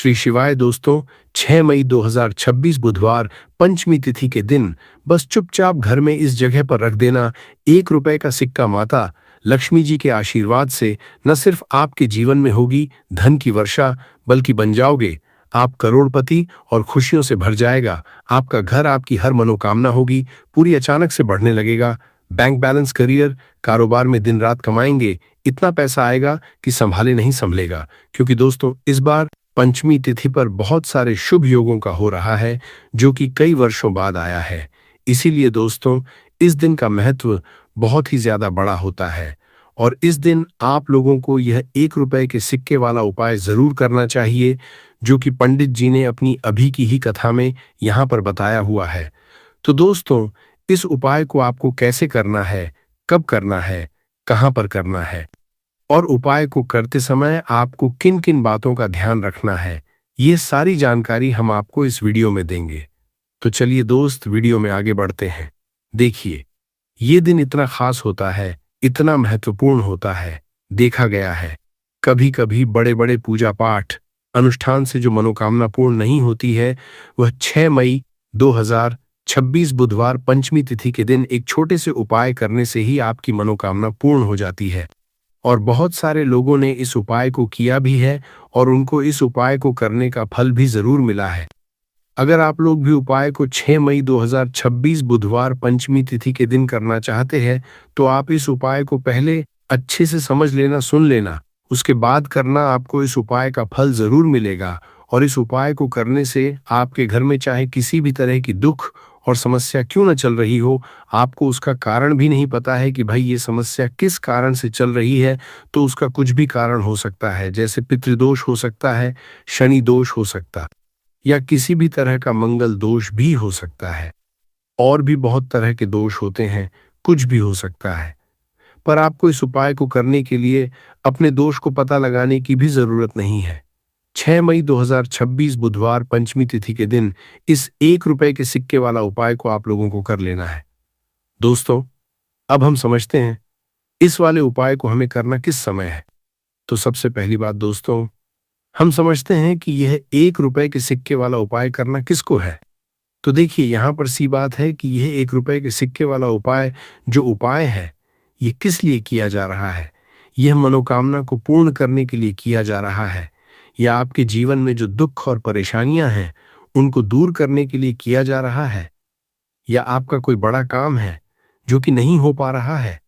श्री शिवाय दोस्तों। 6 मई 2026 बुधवार पंचमी तिथि के दिन बस चुपचाप घर में इस जगह पर रख देना 1 रुपए का सिक्का। माता लक्ष्मी जी के आशीर्वाद से न सिर्फ आपके जीवन में होगी धन की वर्षा, बल्कि बन जाओगे आप करोड़पति और खुशियों से भर जाएगा आपका घर। आपकी हर मनोकामना होगी पूरी, अचानक से बढ़ने लगेगा बैंक बैलेंस, करियर, कारोबार में दिन रात कमाएंगे, इतना पैसा आएगा कि संभाले नहीं संभलेगा। क्योंकि दोस्तों इस बार पंचमी तिथि पर बहुत सारे शुभ योगों का हो रहा है जो कि कई वर्षों बाद आया है। इसीलिए दोस्तों इस दिन का महत्व बहुत ही ज्यादा बड़ा होता है और इस दिन आप लोगों को यह 1 रुपए के सिक्के वाला उपाय जरूर करना चाहिए जो कि पंडित जी ने अपनी अभी की ही कथा में यहाँ पर बताया हुआ है। तो दोस्तों इस उपाय को आपको कैसे करना है, कब करना है, कहाँ पर करना है और उपाय को करते समय आपको किन किन बातों का ध्यान रखना है, ये सारी जानकारी हम आपको इस वीडियो में देंगे। तो चलिए दोस्त वीडियो में आगे बढ़ते हैं। देखिए ये दिन इतना खास होता है, इतना महत्वपूर्ण होता है। देखा गया है कभी कभी बड़े बड़े पूजा पाठ अनुष्ठान से जो मनोकामना पूर्ण नहीं होती है, वह 6 मई 2026 बुधवार पंचमी तिथि के दिन एक छोटे से उपाय करने से ही आपकी मनोकामना पूर्ण हो जाती है। और बहुत सारे लोगों ने इस उपाय को किया भी है और उनको इस उपाय को करने का फल भी जरूर मिला है। अगर आप लोग भी उपाय को 6 मई 2026 बुधवार पंचमी तिथि के दिन करना चाहते हैं तो आप इस उपाय को पहले अच्छे से समझ लेना, सुन लेना, उसके बाद करना। आपको इस उपाय का फल जरूर मिलेगा और इस उपाय को करने से आपके घर में चाहे किसी भी तरह की दुख और समस्या क्यों न चल रही हो, आपको उसका कारण भी नहीं पता है कि भाई ये समस्या किस कारण से चल रही है, तो उसका कुछ भी कारण हो सकता है। जैसे पितृदोष हो सकता है, शनि दोष हो सकता है या किसी भी तरह का मंगल दोष भी हो सकता है। और भी बहुत तरह के दोष होते हैं, कुछ भी हो सकता है। पर आपको इस उपाय को करने के लिए अपने दोष को पता लगाने की भी जरूरत नहीं है। 6 मई 2026 बुधवार पंचमी तिथि के दिन इस 1 रुपए के सिक्के वाला उपाय को आप लोगों को कर लेना है। दोस्तों अब हम समझते हैं इस वाले उपाय को हमें करना किस समय है। तो सबसे पहली बात दोस्तों, हम समझते हैं कि यह 1 रुपए के सिक्के वाला उपाय करना किसको है। तो देखिए यहाँ पर सी बात है कि यह 1 रुपए के सिक्के वाला उपाय जो उपाय है ये किस लिए किया जा रहा है। यह मनोकामना को पूर्ण करने के लिए किया जा रहा है या आपके जीवन में जो दुख और परेशानियां हैं उनको दूर करने के लिए किया जा रहा है, या आपका कोई बड़ा काम है जो कि नहीं हो पा रहा है,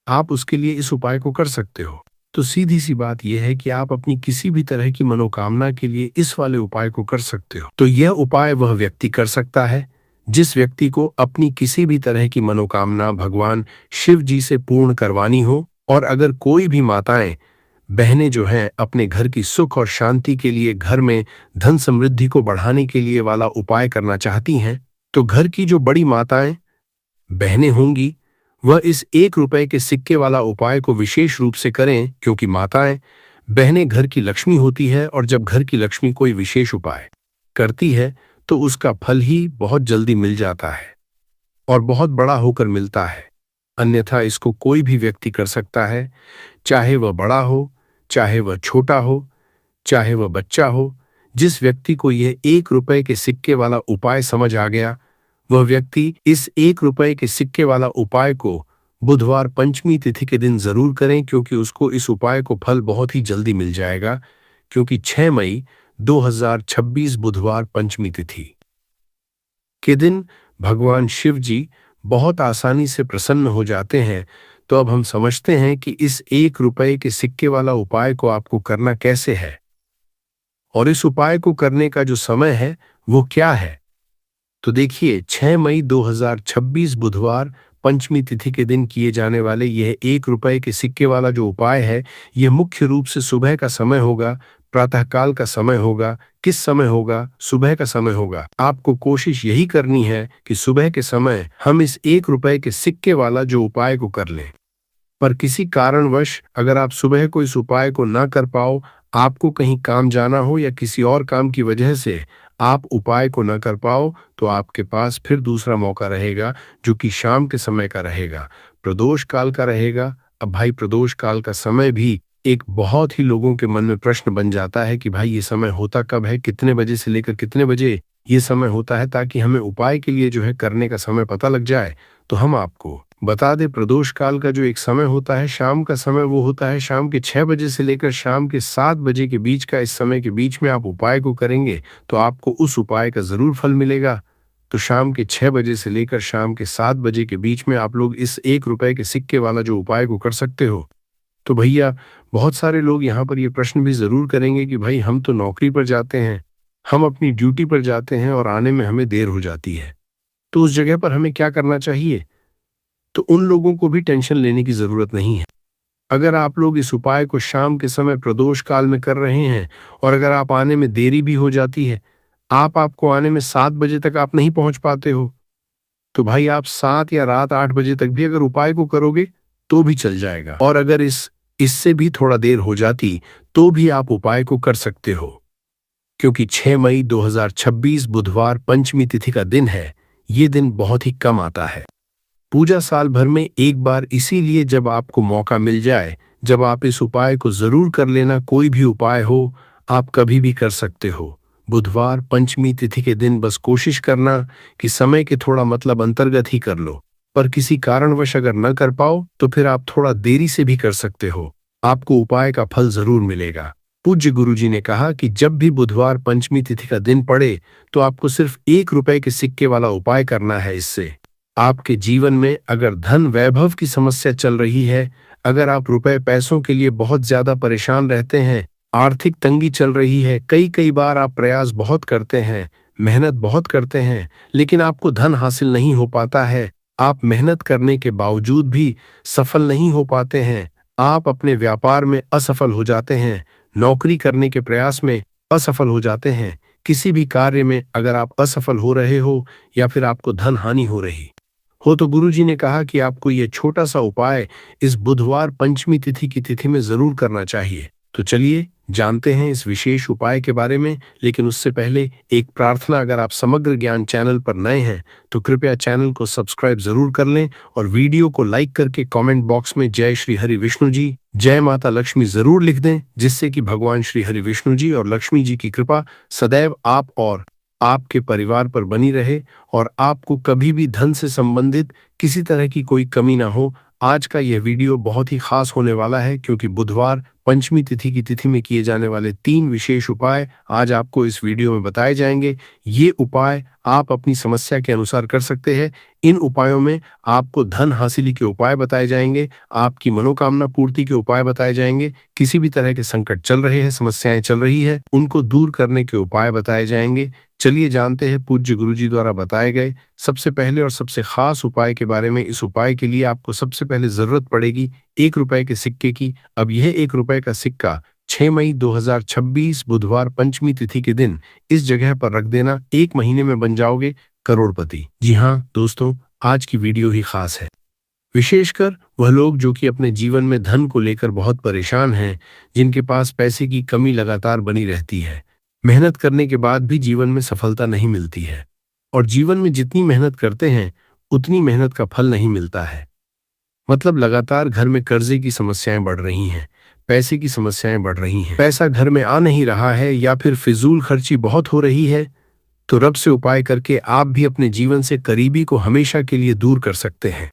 आप उसके लिए इस उपाय को कर सकते हो। तो सीधी सी बात यह है कि आप अपनी किसी भी तरह की मनोकामना के लिए इस वाले उपाय को कर सकते हो। तो यह उपाय वह व्यक्ति कर सकता है जिस व्यक्ति को अपनी किसी भी तरह की मनोकामना भगवान शिव जी से पूर्ण करवानी हो। और अगर कोई भी माताएं बहनें जो हैं अपने घर की सुख और शांति के लिए, घर में धन समृद्धि को बढ़ाने के लिए वाला उपाय करना चाहती हैं, तो घर की जो बड़ी माताएं बहनें होंगी वह इस 1 रुपए के सिक्के वाला उपाय को विशेष रूप से करें। क्योंकि माताएं बहनें घर की लक्ष्मी होती है और जब घर की लक्ष्मी कोई विशेष उपाय करती है तो उसका फल ही बहुत जल्दी मिल जाता है और बहुत बड़ा होकर मिलता है। अन्यथा इसको कोई भी व्यक्ति कर सकता है, चाहे वह बड़ा हो, चाहे वह छोटा हो, चाहे वह बच्चा हो। जिस व्यक्ति को यह 1 रुपए के सिक्के वाला उपाय समझ आ गया वह व्यक्ति इस 1 रुपए के सिक्के वाला उपाय को बुधवार पंचमी तिथि के दिन जरूर करें, क्योंकि उसको इस उपाय को फल बहुत ही जल्दी मिल जाएगा। क्योंकि 6 मई 2026 बुधवार पंचमी तिथि के दिन भगवान शिव जी बहुत आसानी से प्रसन्न हो जाते हैं। तो अब हम समझते हैं कि इस 1 रुपए के सिक्के वाला उपाय को आपको करना कैसे है और इस उपाय को करने का जो समय है वो क्या है। तो देखिए 6 मई 2026 बुधवार पंचमी तिथि के दिन किए जाने वाले यह 1 रुपए के सिक्के वाला जो उपाय है यह मुख्य रूप से सुबह का समय होगा, प्रातःकाल का समय होगा। किस समय होगा? सुबह का समय होगा। आपको कोशिश यही करनी है कि सुबह के समय हम इस 1 रुपए के सिक्के वाला जो उपाय को कर लें। पर किसी कारणवश अगर आप सुबह को इस उपाय को ना कर पाओ, आपको कहीं काम जाना हो या किसी और काम की वजह से आप उपाय को न कर पाओ, तो आपके पास फिर दूसरा मौका रहेगा जो कि शाम के समय का रहेगा, प्रदोष काल का रहेगा। अब भाई प्रदोष काल का समय भी एक बहुत ही लोगों के मन में प्रश्न बन जाता है कि भाई ये समय होता कब है, कितने बजे से लेकर कितने बजे ये समय होता है, ताकि हमें उपाय के लिए जो है करने का समय पता लग जाए। तो हम आपको बता दें, प्रदोष काल का जो एक समय होता है, शाम का समय, वो होता है शाम के 6 बजे से लेकर शाम के 7 बजे के बीच का। इस समय के बीच में आप उपाय को करेंगे तो आपको उस उपाय का जरूर फल मिलेगा। तो शाम के 6 बजे से लेकर शाम के 7 बजे के बीच में आप लोग इस 1 रुपए के सिक्के वाला जो उपाय को कर सकते हो। तो भैया, बहुत सारे लोग यहाँ पर ये प्रश्न भी जरूर करेंगे कि भाई हम तो नौकरी पर जाते हैं, हम अपनी ड्यूटी पर जाते हैं और आने में हमें देर हो जाती है, तो उस जगह पर हमें क्या करना चाहिए? तो उन लोगों को भी टेंशन लेने की जरूरत नहीं है। अगर आप लोग इस उपाय को शाम के समय प्रदोष काल में कर रहे हैं और अगर आप आने में देरी भी हो जाती है, आपको आने में 7 बजे तक आप नहीं पहुंच पाते हो, तो भाई आप 7 या रात 8 बजे तक भी अगर उपाय को करोगे तो भी चल जाएगा। और अगर इससे भी थोड़ा देर हो जाती तो भी आप उपाय को कर सकते हो, क्योंकि 6 मई 2026 बुधवार पंचमी तिथि का दिन है। ये दिन बहुत ही कम आता है पूजा साल भर में एक बार, इसीलिए जब आपको मौका मिल जाए, जब आप इस उपाय को जरूर कर लेना। कोई भी उपाय हो, आप कभी भी कर सकते हो। बुधवार पंचमी तिथि के दिन बस कोशिश करना कि समय के थोड़ा मतलब अंतर्गत ही कर लो, पर किसी कारणवश अगर न कर पाओ तो फिर आप थोड़ा देरी से भी कर सकते हो, आपको उपाय का फल जरूर मिलेगा। पूज्य गुरुजी ने कहा कि जब भी बुधवार पंचमी तिथि का दिन पड़े तो आपको सिर्फ 1 रुपए के सिक्के वाला उपाय करना है। इससे आपके जीवन में अगर धन वैभव की समस्या चल रही है, अगर आप रुपए पैसों के लिए बहुत ज्यादा परेशान रहते हैं, आर्थिक तंगी चल रही है, कई कई बार आप प्रयास बहुत करते हैं, मेहनत बहुत करते हैं, लेकिन आपको धन हासिल नहीं हो पाता है, आप मेहनत करने के बावजूद भी सफल नहीं हो पाते हैं, आप अपने व्यापार में असफल हो जाते हैं, नौकरी करने के प्रयास में असफल हो जाते हैं, किसी भी कार्य में अगर आप असफल हो रहे हो या फिर आपको धन हानि हो रही हो, तो गुरुजी ने कहा कि आपको ये छोटा सा उपाय इस बुधवार पंचमी तिथि की तिथि में जरूर करना चाहिए। तो चलिए जानते हैं इस विशेष उपाय के बारे में, लेकिन उससे पहले एक प्रार्थना। अगर आप समग्र ज्ञान चैनल पर नए हैं तो कृपया चैनल को सब्सक्राइब जरूर कर लें और वीडियो को लाइक करके कमेंट बॉक्स में जय श्री हरि विष्णु जी, जय माता लक्ष्मी जरूर लिख दें, जिससे कि भगवान श्री हरि विष्णु जी और लक्ष्मी जी की कृपा सदैव आप और आपके परिवार पर बनी रहे और आपको कभी भी धन से संबंधित किसी तरह की कोई कमी ना हो। आज का यह वीडियो बहुत ही खास होने वाला है, क्योंकि बुधवार पंचमी तिथि की तिथि में किए जाने वाले 3 विशेष उपाय आज आपको इस वीडियो में बताए जाएंगे। ये उपाय आप अपनी समस्या के अनुसार कर सकते हैं। इन उपायों में आपको धन हासिली के उपाय बताए जाएंगे, आपकी मनोकामना पूर्ति के उपाय बताए जाएंगे, किसी भी तरह के संकट चल रहे हैं, समस्याएं चल रही है, उनको दूर करने के उपाय बताए जाएंगे। चलिए जानते हैं पूज्य गुरुजी द्वारा बताए गए सबसे पहले और सबसे खास उपाय के बारे में। इस उपाय के लिए आपको सबसे पहले जरूरत पड़ेगी 1 रुपए के सिक्के की। अब यह 1 रुपए का सिक्का 6 मई 2026 बुधवार पंचमी तिथि के दिन इस जगह पर रख देना, 1 महीने में बन जाओगे करोड़पति। जी हाँ दोस्तों, आज की वीडियो ही खास है, विशेषकर वह लोग जो कि अपने जीवन में धन को लेकर बहुत परेशान हैं, जिनके पास पैसे की कमी लगातार बनी रहती है, मेहनत करने के बाद भी जीवन में सफलता नहीं मिलती है, और जीवन में जितनी मेहनत करते हैं उतनी मेहनत का फल नहीं मिलता है। मतलब लगातार घर में कर्जे की समस्याएं बढ़ रही हैं, पैसे की समस्याएं बढ़ रही हैं, पैसा घर में आ नहीं रहा है या फिर फिजूल खर्ची बहुत हो रही है, तो रब से उपाय करके आप भी अपने जीवन से करीबी को हमेशा के लिए दूर कर सकते हैं।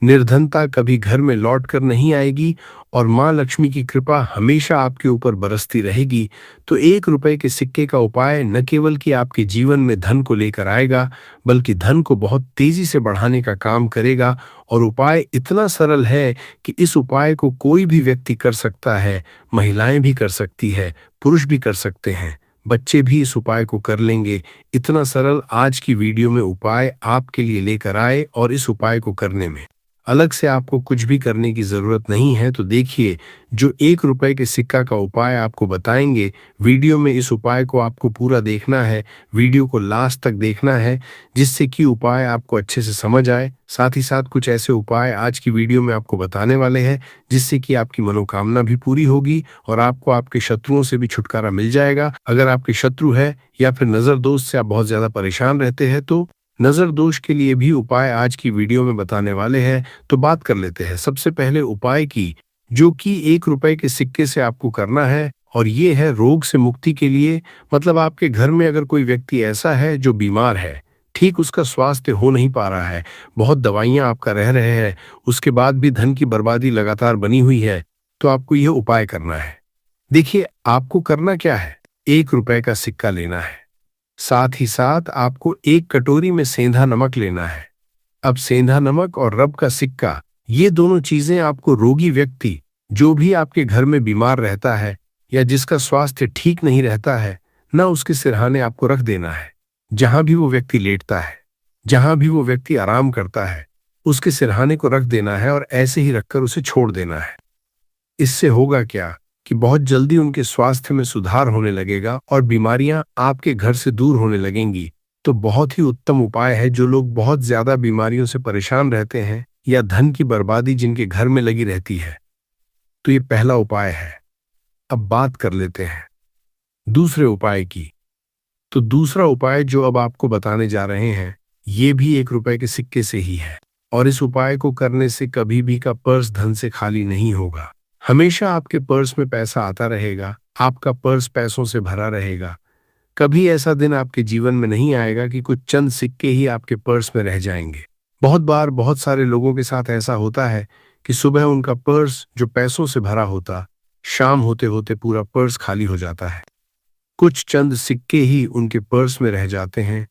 निर्धनता कभी घर में लौट कर नहीं आएगी और माँ लक्ष्मी की कृपा हमेशा आपके ऊपर बरसती रहेगी। तो 1 रुपए के सिक्के का उपाय न केवल कि आपके जीवन में धन को लेकर आएगा, बल्कि धन को बहुत तेजी से बढ़ाने का काम करेगा। और उपाय इतना सरल है कि इस उपाय को कोई भी व्यक्ति कर सकता है, महिलाएं भी कर सकती है, पुरुष भी कर सकते हैं, बच्चे भी इस उपाय को कर लेंगे। इतना सरल आज की वीडियो में उपाय आपके लिए लेकर आए, और इस उपाय को करने में अलग से आपको कुछ भी करने की जरूरत नहीं है। तो देखिए, जो 1 रुपए के सिक्का का उपाय आपको बताएंगे वीडियो में, इस उपाय को आपको पूरा देखना है, वीडियो को लास्ट तक देखना है, जिससे कि उपाय आपको अच्छे से समझ आए। साथ ही साथ कुछ ऐसे उपाय आज की वीडियो में आपको बताने वाले हैं जिससे कि आपकी मनोकामना भी पूरी होगी और आपको आपके शत्रुओं से भी छुटकारा मिल जाएगा। अगर आपके शत्रु है या फिर नजर दोष से आप बहुत ज्यादा परेशान रहते हैं, तो नजर दोष के लिए भी उपाय आज की वीडियो में बताने वाले हैं। तो बात कर लेते हैं सबसे पहले उपाय की, जो कि 1 रुपए के सिक्के से आपको करना है। और ये है रोग से मुक्ति के लिए। मतलब आपके घर में अगर कोई व्यक्ति ऐसा है जो बीमार है, ठीक उसका स्वास्थ्य हो नहीं पा रहा है, बहुत दवाइयां आपका रह रहे हैं, उसके बाद भी धन की बर्बादी लगातार बनी हुई है, तो आपको यह उपाय करना है। देखिए, आपको करना क्या है, 1 रुपए का सिक्का लेना है। साथ ही साथ आपको एक कटोरी में सेंधा नमक लेना है। अब सेंधा नमक और रब का सिक्का, ये दोनों चीजें आपको रोगी व्यक्ति, जो भी आपके घर में बीमार रहता है या जिसका स्वास्थ्य ठीक नहीं रहता है, ना उसके सिरहाने आपको रख देना है। जहां भी वो व्यक्ति लेटता है, जहां भी वो व्यक्ति आराम करता है, उसके सिरहाने को रख देना है और ऐसे ही रखकर उसे छोड़ देना है। इससे होगा क्या कि बहुत जल्दी उनके स्वास्थ्य में सुधार होने लगेगा और बीमारियां आपके घर से दूर होने लगेंगी। तो बहुत ही उत्तम उपाय है। जो लोग बहुत ज्यादा बीमारियों से परेशान रहते हैं या धन की बर्बादी जिनके घर में लगी रहती है, तो ये पहला उपाय है। अब बात कर लेते हैं दूसरे उपाय की। तो दूसरा उपाय जो अब आपको बताने जा रहे हैं, ये भी 1 रुपए के सिक्के से ही है। और इस उपाय को करने से कभी भी का पर्स धन से खाली नहीं होगा। हमेशा आपके पर्स में पैसा आता रहेगा, आपका पर्स पैसों से भरा रहेगा। कभी ऐसा दिन आपके जीवन में नहीं आएगा कि कुछ चंद सिक्के ही आपके पर्स में रह जाएंगे। बहुत बार बहुत सारे लोगों के साथ ऐसा होता है कि सुबह उनका पर्स जो पैसों से भरा होता, शाम होते होते पूरा पर्स खाली हो जाता है। कुछ चंद सिक्के ही उनके पर्स में रह जाते हैं।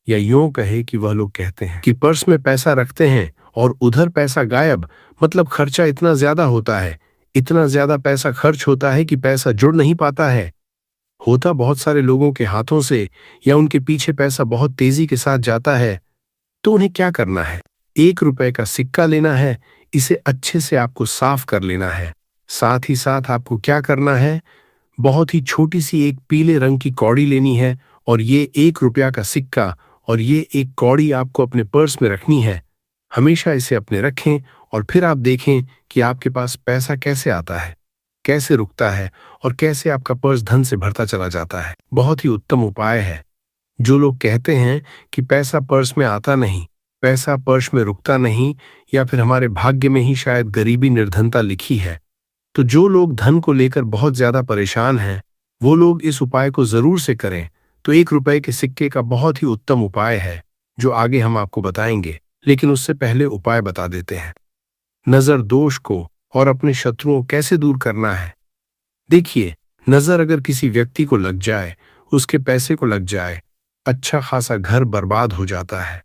या यूं कहे कि वह लोग कहते हैं कि पर्स में पैसा रखते हैं और उधर पैसा गायब। मतलब खर्चा इतना ज्यादा होता है, इतना ज्यादा पैसा खर्च होता है कि पैसा जुड़ नहीं पाता है। होता बहुत सारे लोगों के हाथों से या उनके पीछे पैसा बहुत तेजी के साथ जाता है। तो उन्हें क्या करना है, 1 रुपए का सिक्का लेना है, इसे अच्छे से आपको साफ कर लेना है। साथ ही साथ आपको क्या करना है, बहुत ही छोटी सी एक पीले रंग की कौड़ी लेनी है और ये 1 रुपया का सिक्का और ये एक कौड़ी आपको अपने पर्स में रखनी है। हमेशा इसे अपने रखें और फिर आप देखें कि आपके पास पैसा कैसे आता है, कैसे रुकता है और कैसे आपका पर्स धन से भरता चला जाता है। बहुत ही उत्तम उपाय है। जो लोग कहते हैं कि पैसा पर्स में आता नहीं, पैसा पर्स में रुकता नहीं, या फिर हमारे भाग्य में ही शायद गरीबी निर्धनता लिखी है, तो जो लोग धन को लेकर बहुत ज्यादा परेशान हैं, वो लोग इस उपाय को जरूर से करें। तो 1 रुपए के सिक्के का बहुत ही उत्तम उपाय है जो आगे हम आपको बताएंगे, लेकिन उससे पहले उपाय बता देते हैं। नजर दोष को और अपने शत्रुओं कैसे दूर करना है। देखिए, नजर अगर किसी व्यक्ति को लग जाए, उसके पैसे को लग जाए, अच्छा खासा घर बर्बाद हो जाता है।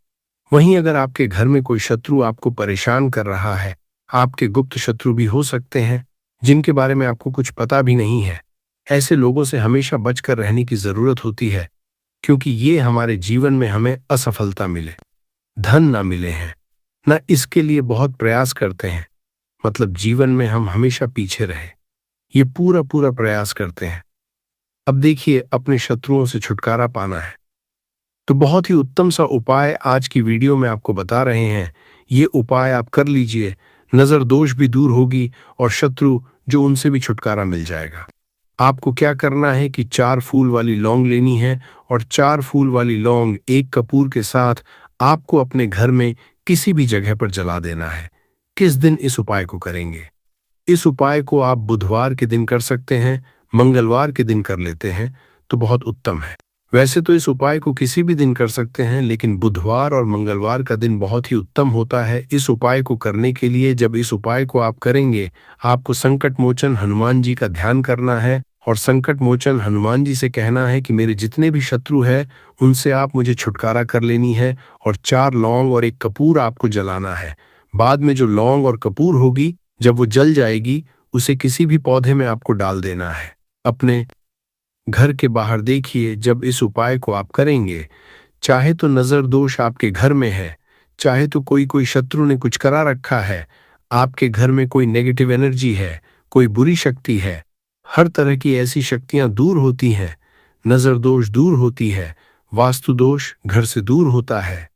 वहीं अगर आपके घर में कोई शत्रु आपको परेशान कर रहा है, आपके गुप्त शत्रु भी हो सकते हैं जिनके बारे में आपको कुछ पता भी नहीं है, ऐसे लोगों से हमेशा बचकर रहने की जरूरत होती है, क्योंकि ये हमारे जीवन में हमें असफलता मिले, धन ना मिले हैं, न इसके लिए बहुत प्रयास करते हैं। मतलब जीवन में हम हमेशा पीछे रहे, ये पूरा पूरा प्रयास करते हैं। अब देखिए, अपने शत्रुओं से छुटकारा पाना है तो बहुत ही उत्तम सा उपाय आज की वीडियो में आपको बता रहे हैं। ये उपाय आप कर लीजिए, नजर दोष भी दूर होगी और शत्रु जो उनसे भी छुटकारा मिल जाएगा। आपको क्या करना है कि 4 फूल वाली लौंग लेनी है और 4 फूल वाली लौंग एक कपूर के साथ आपको अपने घर में किसी भी जगह पर जला देना है। किस दिन इस उपाय को करेंगे? इस उपाय को आप बुधवार के दिन कर सकते हैं, मंगलवार के दिन कर लेते हैं तो बहुत उत्तम है। वैसे तो इस उपाय को किसी भी दिन कर सकते हैं, लेकिन बुधवार और मंगलवार का दिन बहुत ही उत्तम होता है इस उपाय को करने के लिए। जब इस उपाय को आप करेंगे, आपको संकट मोचन हनुमान जी का ध्यान करना है और संकट मोचन हनुमान जी से कहना है कि मेरे जितने भी शत्रु हैं उनसे आप मुझे छुटकारा कर लेनी है, और 4 लौंग और 1 कपूर आपको जलाना है। बाद में जो लौंग और कपूर होगी, जब वो जल जाएगी, उसे किसी भी पौधे में आपको डाल देना है। अपने घर के बाहर देखिए, जब इस उपाय को आप करेंगे, चाहे तो नजर दोष आपके घर में है, चाहे तो कोई शत्रु ने कुछ करा रखा है, आपके घर में कोई नेगेटिव एनर्जी है, कोई बुरी शक्ति है, हर तरह की ऐसी शक्तियां दूर होती हैं। नजर दोष दूर होती है, वास्तु दोष घर से दूर होता है,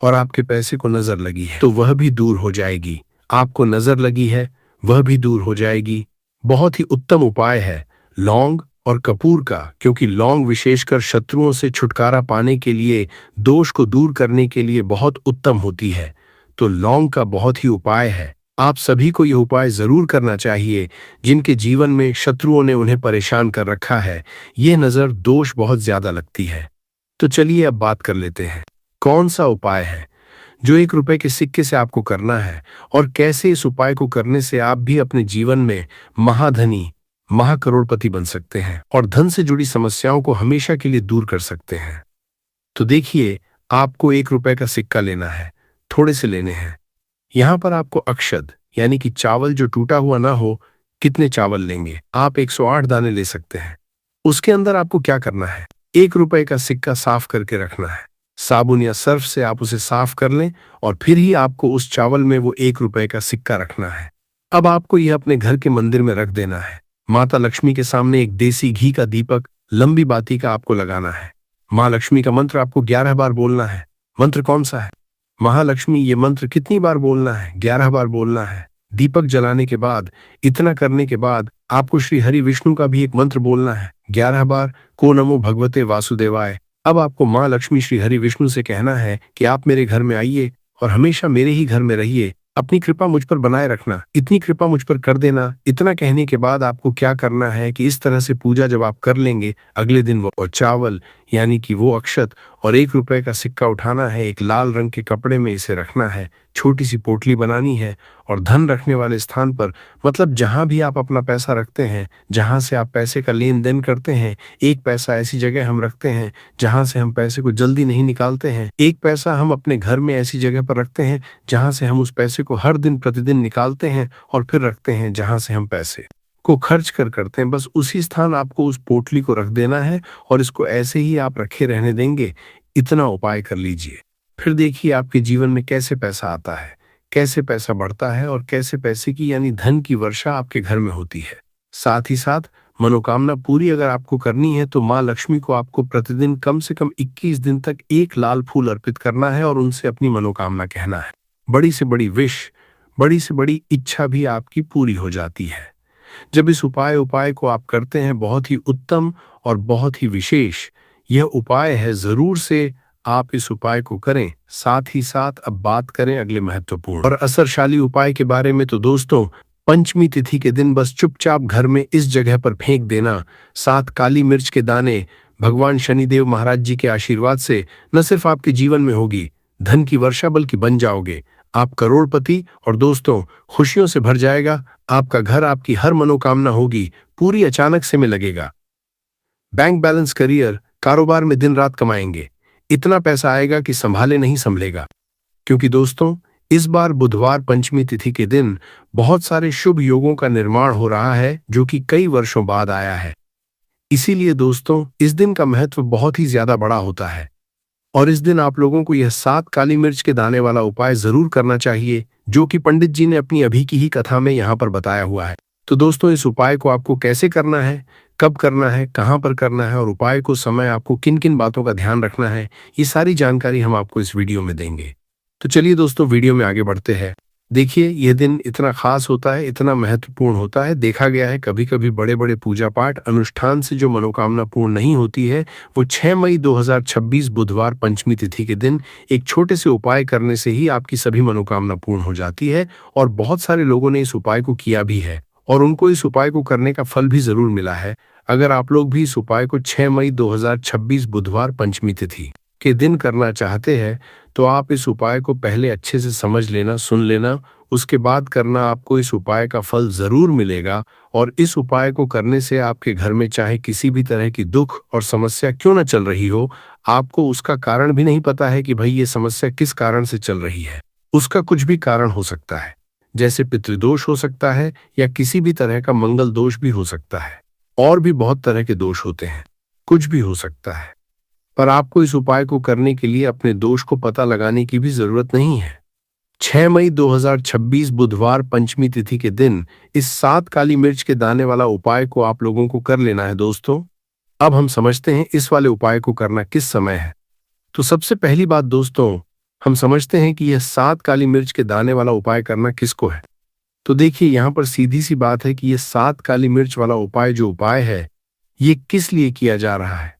और आपके पैसे को नजर लगी है तो वह भी दूर हो जाएगी। आपको नजर लगी है, वह भी दूर हो जाएगी। बहुत ही उत्तम उपाय है लौंग और कपूर का, क्योंकि लौंग विशेषकर शत्रुओं से छुटकारा पाने के लिए, दोष को दूर करने के लिए बहुत उत्तम होती है। तो लौंग का बहुत ही उपाय है। आप सभी को यह उपाय जरूर करना चाहिए जिनके जीवन में शत्रुओं ने उन्हें परेशान कर रखा है। यह नजर दोष बहुत ज्यादा लगती है। तो चलिए अब बात कर लेते हैं कौन सा उपाय है जो 1 रुपए के सिक्के से आपको करना है और कैसे इस उपाय को करने से आप भी अपने जीवन में महाधनी महाकरोड़पति बन सकते हैं और धन से जुड़ी समस्याओं को हमेशा के लिए दूर कर सकते हैं। तो देखिए, आपको 1 रुपए का सिक्का लेना है। थोड़े से लेने हैं। यहां पर आपको अक्षत यानी कि चावल जो टूटा हुआ ना हो, कितने चावल लेंगे? आप 108 दाने ले सकते हैं। उसके अंदर आपको क्या करना है? 1 रुपए का सिक्का साफ करके रखना है। साबुन या सर्फ से आप उसे साफ कर लें और फिर ही आपको उस चावल में वो 1 रुपए का सिक्का रखना है। अब आपको यह अपने घर के मंदिर में रख देना है। माता लक्ष्मी के सामने एक देसी घी का दीपक लंबी बाती का आपको लगाना है। माँ लक्ष्मी का मंत्र आपको 11 बार बोलना है। मंत्र कौन सा है? महालक्ष्मी। ये मंत्र कितनी बार बोलना है? 11 बार बोलना है। दीपक जलाने के बाद, इतना करने के बाद आपको श्री हरि विष्णु का भी एक मंत्र बोलना है 11 बार। को नमो भगवते वासुदेवाय। अब आपको माँ लक्ष्मी श्री हरि विष्णु से कहना है कि आप मेरे घर में आइए और हमेशा मेरे ही घर में रहिए। अपनी कृपा मुझ पर बनाए रखना। इतनी कृपा मुझ पर कर देना। इतना कहने के बाद आपको क्या करना है कि इस तरह से पूजा जब आप कर लेंगे, अगले दिन वो चावल यानी कि वो अक्षत और 1 रुपए का सिक्का उठाना है। एक लाल रंग के कपड़े में इसे रखना है। छोटी सी पोटली बनानी है और धन रखने वाले स्थान पर, मतलब जहां भी आप अपना पैसा रखते हैं, जहां से आप पैसे का लेन देन करते हैं, एक पैसा ऐसी जगह हम रखते हैं जहां से हम पैसे को जल्दी नहीं निकालते हैं। एक पैसा हम अपने घर में ऐसी जगह पर रखते हैं जहां से हम उस पैसे को हर दिन प्रतिदिन निकालते हैं और फिर रखते हैं जहां से हम पैसे को खर्च करते हैं। बस उसी स्थान आपको उस पोटली को रख देना है और इसको ऐसे ही आप रखे रहने देंगे। इतना उपाय कर लीजिए। फिर देखिए आपके जीवन में कैसे पैसा आता है, कैसे पैसा बढ़ता है और कैसे पैसे की यानी धन की वर्षा आपके घर में होती है। साथ ही साथ मनोकामना पूरी अगर आपको करनी है तो माँ लक्ष्मी को आपको प्रतिदिन कम से कम 21 दिन तक एक लाल फूल अर्पित करना है और उनसे अपनी मनोकामना कहना है। बड़ी से बड़ी विश, बड़ी से बड़ी इच्छा भी आपकी पूरी हो जाती है। जब इस उपाय को आप करते हैं, बहुत ही उत्तम और बहुत ही विशेष यह उपाय है। जरूर से आप इस उपाय को करें। साथ ही साथ अब बात करें अगले महत्वपूर्ण और असरशाली उपाय के बारे में। तो दोस्तों, पंचमी तिथि के दिन बस चुपचाप घर में इस जगह पर फेंक देना 7 काली मिर्च के दाने। भगवान शनिदेव महाराज जी के आशीर्वाद से न सिर्फ आपके जीवन में होगी धन की वर्षा, बल्कि बन जाओगे आप करोड़पति और दोस्तों खुशियों से भर जाएगा आपका घर। आपकी हर मनोकामना होगी पूरी अचानक से में लगेगा। बैंक बैलेंस, करियर, कारोबार में दिन रात कमाएंगे। इतना पैसा आएगा कि संभाले नहीं संभलेगा। क्योंकि दोस्तों, इस बार बुधवार पंचमी तिथि के दिन बहुत सारे शुभ योगों का निर्माण हो रहा है जो कि कई वर्षों बाद आया है। इसीलिए दोस्तों, इस दिन का महत्व बहुत ही ज्यादा बड़ा होता है और इस दिन आप लोगों को यह 7 काली मिर्च के दाने वाला उपाय जरूर करना चाहिए जो कि पंडित जी ने अपनी अभी की ही कथा में यहाँ पर बताया हुआ है। तो दोस्तों, इस उपाय को आपको कैसे करना है, कब करना है, कहाँ पर करना है और उपाय को समय आपको किन किन बातों का ध्यान रखना है, ये सारी जानकारी हम आपको इस वीडियो में देंगे। तो चलिए दोस्तों, वीडियो में आगे बढ़ते हैं। देखिए, यह दिन इतना खास होता है, इतना महत्वपूर्ण होता है। देखा गया है कभी कभी बड़े बड़े पूजा पाठ अनुष्ठान से जो मनोकामना पूर्ण नहीं होती है, वो 6 मई 2026 बुधवार पंचमी तिथि के दिन एक छोटे से उपाय करने से ही आपकी सभी मनोकामना पूर्ण हो जाती है। और बहुत सारे लोगों ने इस उपाय को किया भी है और उनको इस उपाय को करने का फल भी जरूर मिला है। अगर आप लोग भी इस उपाय को 6 मई 2026 बुधवार पंचमी तिथि के दिन करना चाहते हैं तो आप इस उपाय को पहले अच्छे से समझ लेना, सुन लेना, उसके बाद करना। आपको इस उपाय का फल जरूर मिलेगा और इस उपाय को करने से आपके घर में चाहे किसी भी तरह की दुख और समस्या क्यों न चल रही हो, आपको उसका कारण भी नहीं पता है कि भाई ये समस्या किस कारण से चल रही है। उसका कुछ भी कारण हो सकता है, जैसे पितृदोष हो सकता है या किसी भी तरह का मंगल दोष भी हो सकता है। और भी बहुत तरह के दोष होते हैं, कुछ भी हो सकता है। पर आपको इस उपाय को करने के लिए अपने दोष को पता लगाने की भी जरूरत नहीं है। 6 मई 2026 बुधवार पंचमी तिथि के दिन इस 7 काली मिर्च के दाने वाला उपाय को आप लोगों को कर लेना है। दोस्तों, अब हम समझते हैं इस वाले उपाय को करना किस समय है। तो सबसे पहली बात दोस्तों, हम समझते हैं कि यह 7 काली मिर्च के दाने वाला उपाय करना किसको है। तो देखिए, यहाँ पर सीधी सी बात है कि यह 7 काली मिर्च वाला उपाय जो उपाय है, ये किस लिए किया जा रहा है।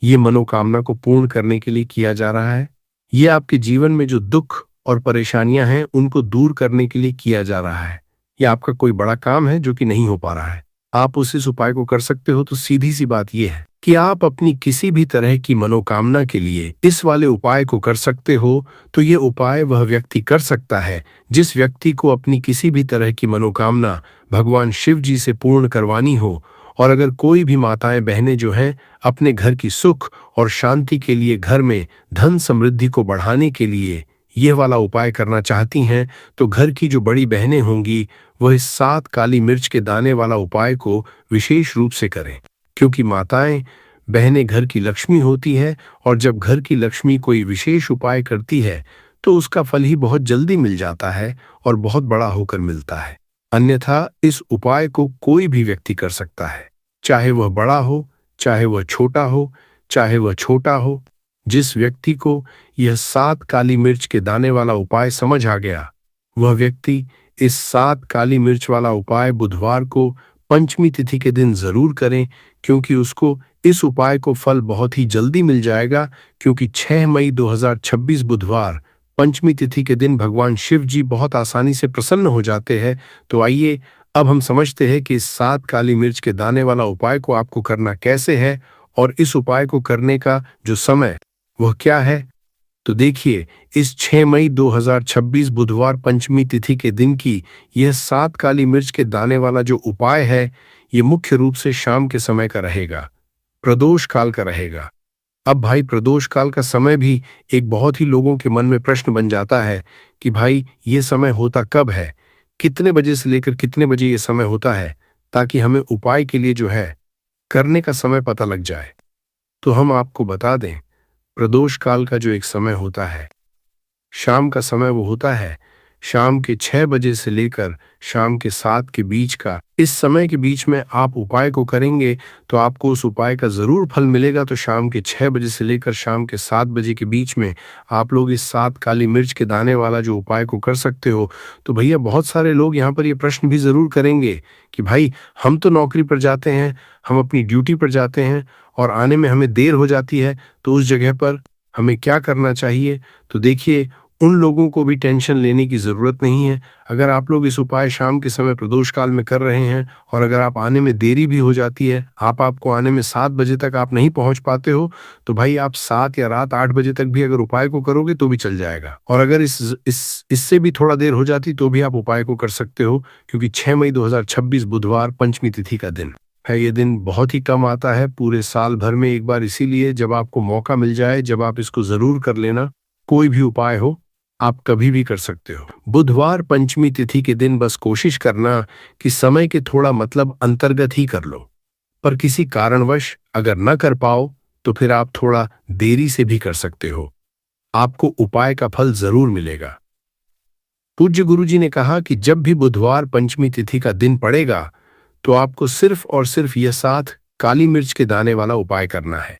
ये मनोकामना को पूर्ण करने के लिए किया जा रहा है। ये आपके जीवन में जो दुख और परेशानियां हैं उनको दूर करने के लिए किया जा रहा है, या आपका कोई बड़ा काम है जो कि नहीं हो पा रहा है, आप उस इस उपाय को कर सकते हो, तो सीधी सी बात यह है कि आप अपनी किसी भी तरह की मनोकामना के लिए इस वाले उपाय को कर सकते हो। तो ये उपाय वह व्यक्ति कर सकता है जिस व्यक्ति को अपनी किसी भी तरह की मनोकामना भगवान शिव जी से पूर्ण करवानी हो। और अगर कोई भी माताएं बहनें जो हैं अपने घर की सुख और शांति के लिए, घर में धन समृद्धि को बढ़ाने के लिए यह वाला उपाय करना चाहती हैं, तो घर की जो बड़ी बहनें होंगी वह इस 7 काली मिर्च के दाने वाला उपाय को विशेष रूप से करें, क्योंकि माताएं बहनें घर की लक्ष्मी होती है, और जब घर की लक्ष्मी कोई विशेष उपाय करती है तो उसका फल ही बहुत जल्दी मिल जाता है और बहुत बड़ा होकर मिलता है। अन्यथा इस उपाय को कोई भी व्यक्ति कर सकता है, चाहे वह बड़ा हो, चाहे वह छोटा हो, चाहे वह छोटा हो। जिस व्यक्ति को यह 7 काली मिर्च के दाने वाला उपाय समझ आ गया, वह व्यक्ति इस 7 काली मिर्च वाला उपाय बुधवार को पंचमी तिथि के दिन जरूर करें, क्योंकि उसको इस उपाय को फल बहुत ही जल्दी मिल जाएगा। क्योंकि 6 मई 2026 बुधवार पंचमी तिथि के दिन भगवान शिव जी बहुत आसानी से प्रसन्न हो जाते हैं। तो आइए अब हम समझते हैं कि इस 7 काली मिर्च के दाने वाला उपाय को आपको करना कैसे है, और इस उपाय को करने का जो समय वह क्या है। तो देखिए, इस 6 मई 2026 बुधवार पंचमी तिथि के दिन की यह 7 काली मिर्च के दाने वाला जो उपाय है, ये मुख्य रूप से शाम के समय का रहेगा, प्रदोष काल का रहेगा। अब भाई, प्रदोष काल का समय भी एक बहुत ही लोगों के मन में प्रश्न बन जाता है कि भाई ये समय होता कब है, कितने बजे से लेकर कितने बजे ये समय होता है, ताकि हमें उपाय के लिए जो है करने का समय पता लग जाए। तो हम आपको बता दें, प्रदोष काल का जो एक समय होता है, शाम का समय, वो होता है शाम के 6 बजे से लेकर शाम के 7 के बीच का। इस समय के बीच में आप उपाय को करेंगे तो आपको उस उपाय का जरूर फल मिलेगा। तो शाम के 6 बजे से लेकर शाम के 7 बजे के बीच में आप लोग इस 7 काली मिर्च के दाने वाला जो उपाय को कर सकते हो। तो भैया, बहुत सारे लोग यहाँ पर ये प्रश्न भी जरूर करेंगे कि भाई, हम तो नौकरी पर जाते हैं, हम अपनी ड्यूटी पर जाते हैं और आने में हमें देर हो जाती है, तो उस जगह पर हमें क्या करना चाहिए। तो देखिए, उन लोगों को भी टेंशन लेने की ज़रूरत नहीं है। अगर आप लोग इस उपाय शाम के समय प्रदोष काल में कर रहे हैं, और अगर आप आने में देरी भी हो जाती है, आपको आने में 7 बजे तक आप नहीं पहुंच पाते हो, तो भाई आप 7 या रात 8 बजे तक भी अगर उपाय को करोगे तो भी चल जाएगा। और अगर इससे भी थोड़ा देर हो जाती तो भी आप उपाय को कर सकते हो, क्योंकि 6 मई 2026 बुधवार पंचमी तिथि का दिन है। ये दिन बहुत ही कम आता है पूरे साल भर में एक बार, इसीलिए जब आपको मौका मिल जाए, जब आप इसको जरूर कर लेना। कोई भी उपाय हो, आप कभी भी कर सकते हो। बुधवार पंचमी तिथि के दिन बस कोशिश करना कि समय के थोड़ा अंतर्गत ही कर लो, पर किसी कारणवश अगर न कर पाओ तो फिर आप थोड़ा देरी से भी कर सकते हो, आपको उपाय का फल जरूर मिलेगा। पूज्य गुरुजी ने कहा कि जब भी बुधवार पंचमी तिथि का दिन पड़ेगा तो आपको सिर्फ और सिर्फ यह 7 काली मिर्च के दाने वाला उपाय करना है।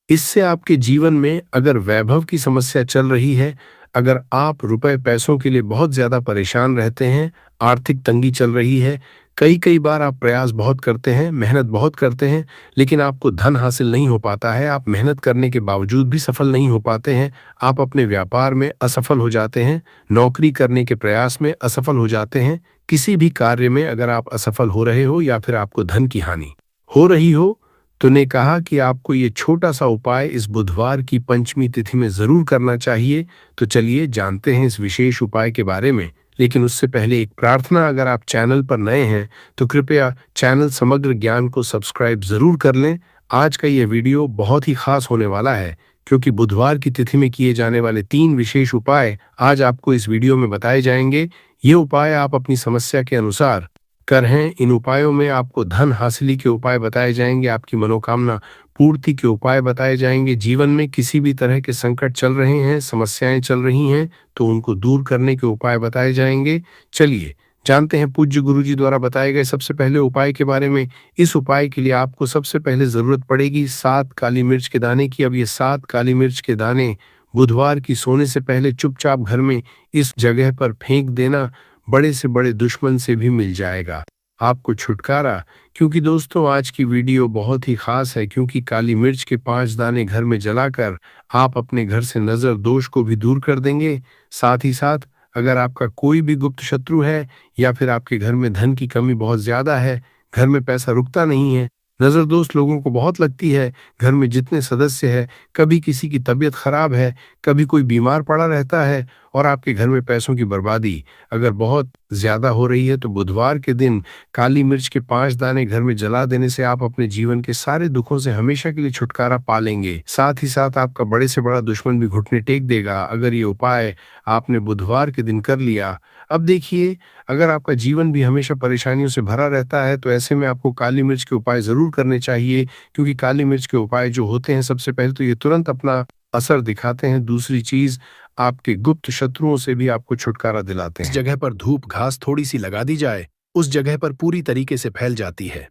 इससे आपके जीवन में अगर वैभव की समस्या चल रही है, अगर आप रुपए पैसों के लिए बहुत ज्यादा परेशान रहते हैं, आर्थिक तंगी चल रही है, कई बार आप प्रयास बहुत करते हैं, मेहनत बहुत करते हैं, लेकिन आपको धन हासिल नहीं हो पाता है, आप मेहनत करने के बावजूद भी सफल नहीं हो पाते हैं, आप अपने व्यापार में असफल हो जाते हैं, नौकरी करने के प्रयास में असफल हो जाते हैं, किसी भी कार्य में अगर आप असफल हो रहे हो या फिर आपको धन की हानि हो रही हो, तो ने कहा कि आपको ये छोटा सा उपाय इस बुधवार की पंचमी तिथि में जरूर करना चाहिए। तो चलिए जानते हैं इस विशेष उपाय के बारे में, लेकिन उससे पहले एक प्रार्थना, अगर आप चैनल पर नए हैं तो कृपया चैनल समग्र ज्ञान को सब्सक्राइब जरूर कर लें। आज का यह वीडियो बहुत ही खास होने वाला है, क्योंकि बुधवार की तिथि में किए जाने वाले 3 विशेष उपाय आज आपको इस वीडियो में बताए जाएंगे। ये उपाय आप अपनी समस्या के अनुसार कर हैं। इन उपायों में आपको धन हासिली के उपाय बताए जाएंगे, आपकी मनोकामना पूर्ति के उपाय बताए जाएंगे। जीवन में किसी भी तरह के संकट चल रहे हैं, समस्याएं चल रही हैं, तो उनको दूर करने के उपाय बताए जाएंगे। चलिए जानते हैं पूज्य गुरुजी द्वारा बताए गए सबसे पहले उपाय के बारे में। इस उपाय के लिए आपको सबसे पहले जरूरत पड़ेगी 7 काली मिर्च के दाने की। अब ये 7 काली मिर्च के दाने बुधवार की सोने से पहले चुपचाप घर में इस जगह पर फेंक देना, बड़े से बड़े दुश्मन से भी मिल जाएगा। आपको छुटकारा। क्योंकि दोस्तों आज की वीडियो बहुत ही खास है, क्योंकि काली मिर्च के 5 दाने घर में जलाकर आप अपने घर से नजर दोष को भी दूर कर देंगे। साथ ही साथ अगर आपका कोई भी गुप्त शत्रु है या फिर आपके घर में धन की कमी बहुत ज्यादा है, घर में पैसा रुकता नहीं है, नजर दोष लोगों को बहुत लगती है, घर में जितने सदस्य है, कभी किसी की तबीयत खराब है, कभी कोई बीमार पड़ा रहता है और आपके घर में पैसों की बर्बादी अगर बहुत ज्यादा हो रही है, तो बुधवार के दिन काली मिर्च के 5 दाने घर में जला देने से आप अपने जीवन के सारे दुखों से हमेशा के लिए छुटकारा पा लेंगे। साथ ही साथ आपका बड़े से बड़ा दुश्मन भी घुटने टेक देगा अगर ये उपाय आपने बुधवार के दिन कर लिया। अब देखिए, अगर आपका जीवन भी हमेशा परेशानियों से भरा रहता है, तो ऐसे में आपको काली मिर्च के उपाय जरूर करने चाहिए, क्योंकि काली मिर्च के उपाय जो होते हैं, सबसे पहले तो ये तुरंत अपना असर दिखाते हैं। दूसरी चीज, आपके गुप्त शत्रुओं से भी आपको छुटकारा दिलाते हैं। जिस जगह पर धूप घास थोड़ी सी लगा दी जाए, उस जगह पर पूरी तरीके से फैल जाती है।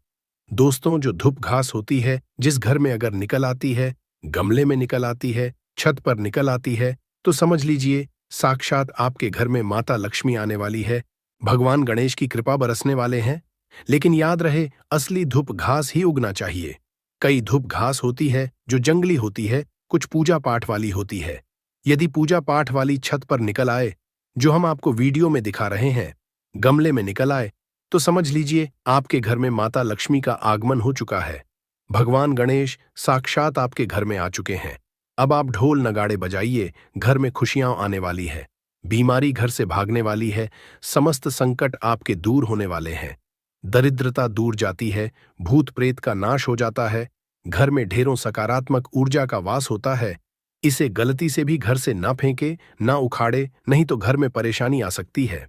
दोस्तों, जो धूप घास होती है, जिस घर में अगर निकल आती है, गमले में निकल आती है, छत पर निकल आती है, तो समझ लीजिए साक्षात आपके घर में माता लक्ष्मी आने वाली है, भगवान गणेश की कृपा बरसने वाले हैं। लेकिन याद रहे, असली धूप घास ही उगना चाहिए। कई धूप घास होती है जो जंगली होती है, कुछ पूजा पाठ वाली होती है। यदि पूजा पाठ वाली छत पर निकल आए, जो हम आपको वीडियो में दिखा रहे हैं, गमले में निकल आए, तो समझ लीजिए आपके घर में माता लक्ष्मी का आगमन हो चुका है। भगवान गणेश साक्षात आपके घर में आ चुके हैं। अब आप ढोल नगाड़े बजाइए, घर में खुशियां आने वाली है, बीमारी घर से भागने वाली है, समस्त संकट आपके दूर होने वाले हैं, दरिद्रता दूर जाती है, भूत प्रेत का नाश हो जाता है, घर में ढेरों सकारात्मक ऊर्जा का वास होता है। इसे गलती से भी घर से ना फेंके, ना उखाड़े, नहीं तो घर में परेशानी आ सकती है।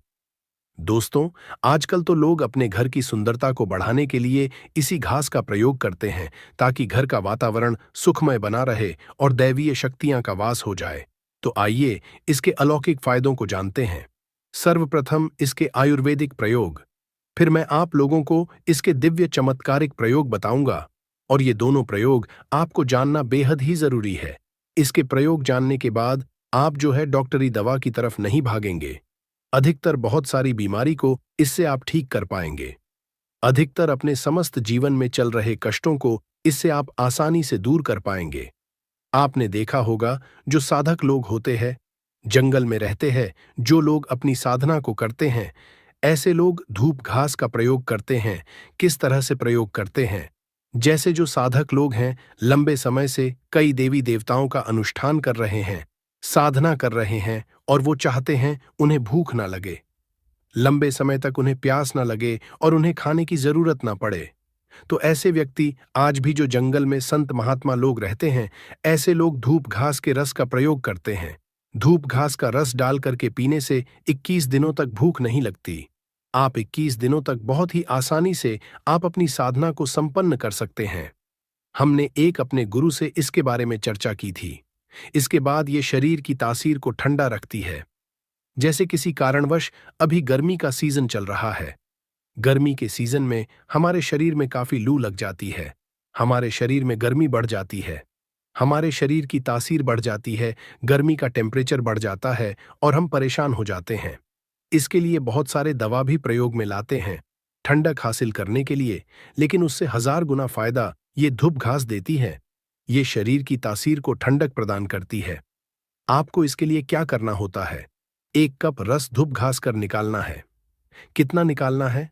दोस्तों, आजकल तो लोग अपने घर की सुंदरता को बढ़ाने के लिए इसी घास का प्रयोग करते हैं, ताकि घर का वातावरण सुखमय बना रहे और दैवीय शक्तियां का वास हो जाए। तो आइए इसके अलौकिक फायदों को जानते हैं। सर्वप्रथम इसके आयुर्वेदिक प्रयोग, फिर मैं आप लोगों को इसके दिव्य चमत्कारिक प्रयोग बताऊंगा। और ये दोनों प्रयोग आपको जानना बेहद ही जरूरी है। इसके प्रयोग जानने के बाद आप जो है डॉक्टरी दवा की तरफ नहीं भागेंगे। अधिकतर बहुत सारी बीमारी को इससे आप ठीक कर पाएंगे। अधिकतर अपने समस्त जीवन में चल रहे कष्टों को इससे आप आसानी से दूर कर पाएंगे। आपने देखा होगा, जो साधक लोग होते हैं, जंगल में रहते हैं, जो लोग अपनी साधना को करते हैं, ऐसे लोग धूप घास का प्रयोग करते हैं। किस तरह से प्रयोग करते हैं? जैसे जो साधक लोग हैं, लंबे समय से कई देवी देवताओं का अनुष्ठान कर रहे हैं, साधना कर रहे हैं, और वो चाहते हैं उन्हें भूख ना लगे, लंबे समय तक उन्हें प्यास ना लगे और उन्हें खाने की जरूरत ना पड़े। तो ऐसे व्यक्ति, आज भी जो जंगल में संत महात्मा लोग रहते हैं, ऐसे लोग धूप घास के रस का प्रयोग करते हैं। धूप घास का रस डाल करके पीने से 21 दिनों तक भूख नहीं लगती। आप 21 दिनों तक बहुत ही आसानी से आप अपनी साधना को संपन्न कर सकते हैं। हमने एक अपने गुरु से इसके बारे में चर्चा की थी। इसके बाद ये शरीर की तासीर को ठंडा रखती है। जैसे किसी कारणवश अभी गर्मी का सीजन चल रहा है, गर्मी के सीजन में हमारे शरीर में काफी लू लग जाती है, हमारे शरीर में गर्मी बढ़ जाती है, हमारे शरीर की तासीर बढ़ जाती है, गर्मी का टेम्परेचर बढ़ जाता है और हम परेशान हो जाते हैं। इसके लिए बहुत सारे दवा भी प्रयोग में लाते हैं ठंडक हासिल करने के लिए, लेकिन उससे 1000 गुना फायदा ये धूप घास देती है। ये शरीर की तासीर को ठंडक प्रदान करती है। आपको इसके लिए क्या करना होता है? 1 कप रस धूप घास कर निकालना है। कितना निकालना है?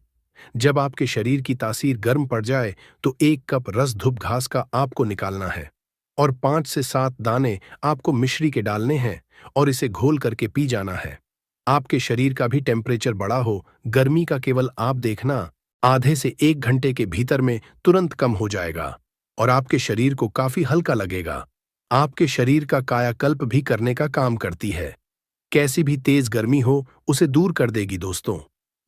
जब आपके शरीर की तासीर गर्म पड़ जाए, तो 1 कप रस धूप घास का आपको निकालना है और 5 से 7 दाने आपको मिश्री के डालने हैं और इसे घोल करके पी जाना है। आपके शरीर का भी टेम्परेचर बढ़ा हो, गर्मी का केवल आप देखना, आधे से 1 घंटे के भीतर में तुरंत कम हो जाएगा और आपके शरीर को काफी हल्का लगेगा। आपके शरीर का कायाकल्प भी करने का काम करती है। कैसी भी तेज गर्मी हो, उसे दूर कर देगी दोस्तों।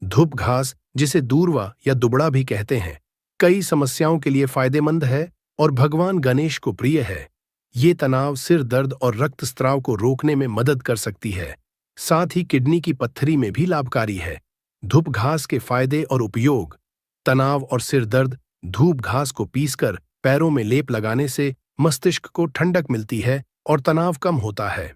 धूप घास, जिसे दूर्वा या दुबड़ा भी कहते हैं, कई समस्याओं के लिए फायदेमंद है और भगवान गणेश को प्रिय है। ये तनाव, सिर दर्द और रक्तस्राव को रोकने में मदद कर सकती है। साथ ही किडनी की पत्थरी में भी लाभकारी है। धूप घास के फायदे और उपयोग: तनाव और सिर दर्द: धूप घास को पीसकर पैरों में लेप लगाने से मस्तिष्क को ठंडक मिलती है और तनाव कम होता है।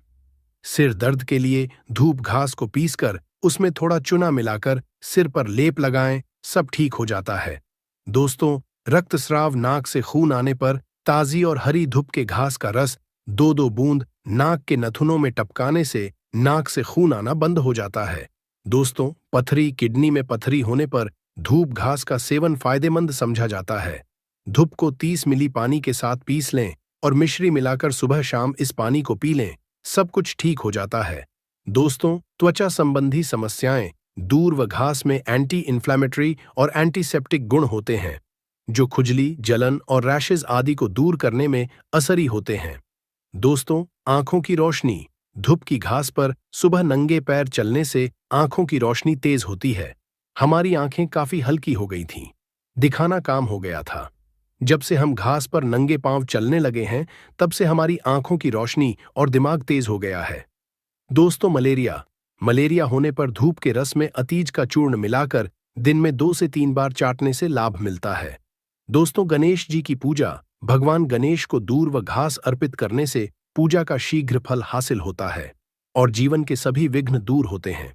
सिर दर्द के लिए धूप घास को पीसकर उसमें थोड़ा चूना मिलाकर सिर पर लेप लगाएं सब ठीक हो जाता है। दोस्तों, रक्तस्राव, नाक से खून आने पर ताजी और हरी धुप के घास का रस 2-2 बूंद नाक के नथुनों में टपकाने से नाक से खून आना बंद हो जाता है। दोस्तों, पथरी, किडनी में पथरी होने पर धूप घास का सेवन फायदेमंद समझा जाता है। धुप को 30 मिली पानी के साथ पीस लें और मिश्री मिलाकर सुबह शाम इस पानी को पी लें, सब कुछ ठीक हो जाता है। दोस्तों, त्वचा संबंधी समस्याएं दूर व घास में एंटी इन्फ्लेमेटरी और एंटीसेप्टिक गुण होते हैं, जो खुजली, जलन और रैशेज आदि को दूर करने में असरी होते हैं। दोस्तों, आंखों की रोशनी, धूप की घास पर सुबह नंगे पैर चलने से आंखों की रोशनी तेज होती है। हमारी आंखें काफी हल्की हो गई थीं, दिखाना काम हो गया था। जब से हम घास पर नंगे पांव चलने लगे हैं, तब से हमारी आंखों की रोशनी और दिमाग तेज हो गया है। दोस्तों, मलेरिया होने पर धूप के रस में अतीज का चूर्ण मिलाकर दिन में 2 से 3 बार चाटने से लाभ मिलता है। दोस्तों, गणेश जी की पूजा, भगवान गणेश को दूर व घास अर्पित करने से पूजा का शीघ्र फल हासिल होता है और जीवन के सभी विघ्न दूर होते हैं।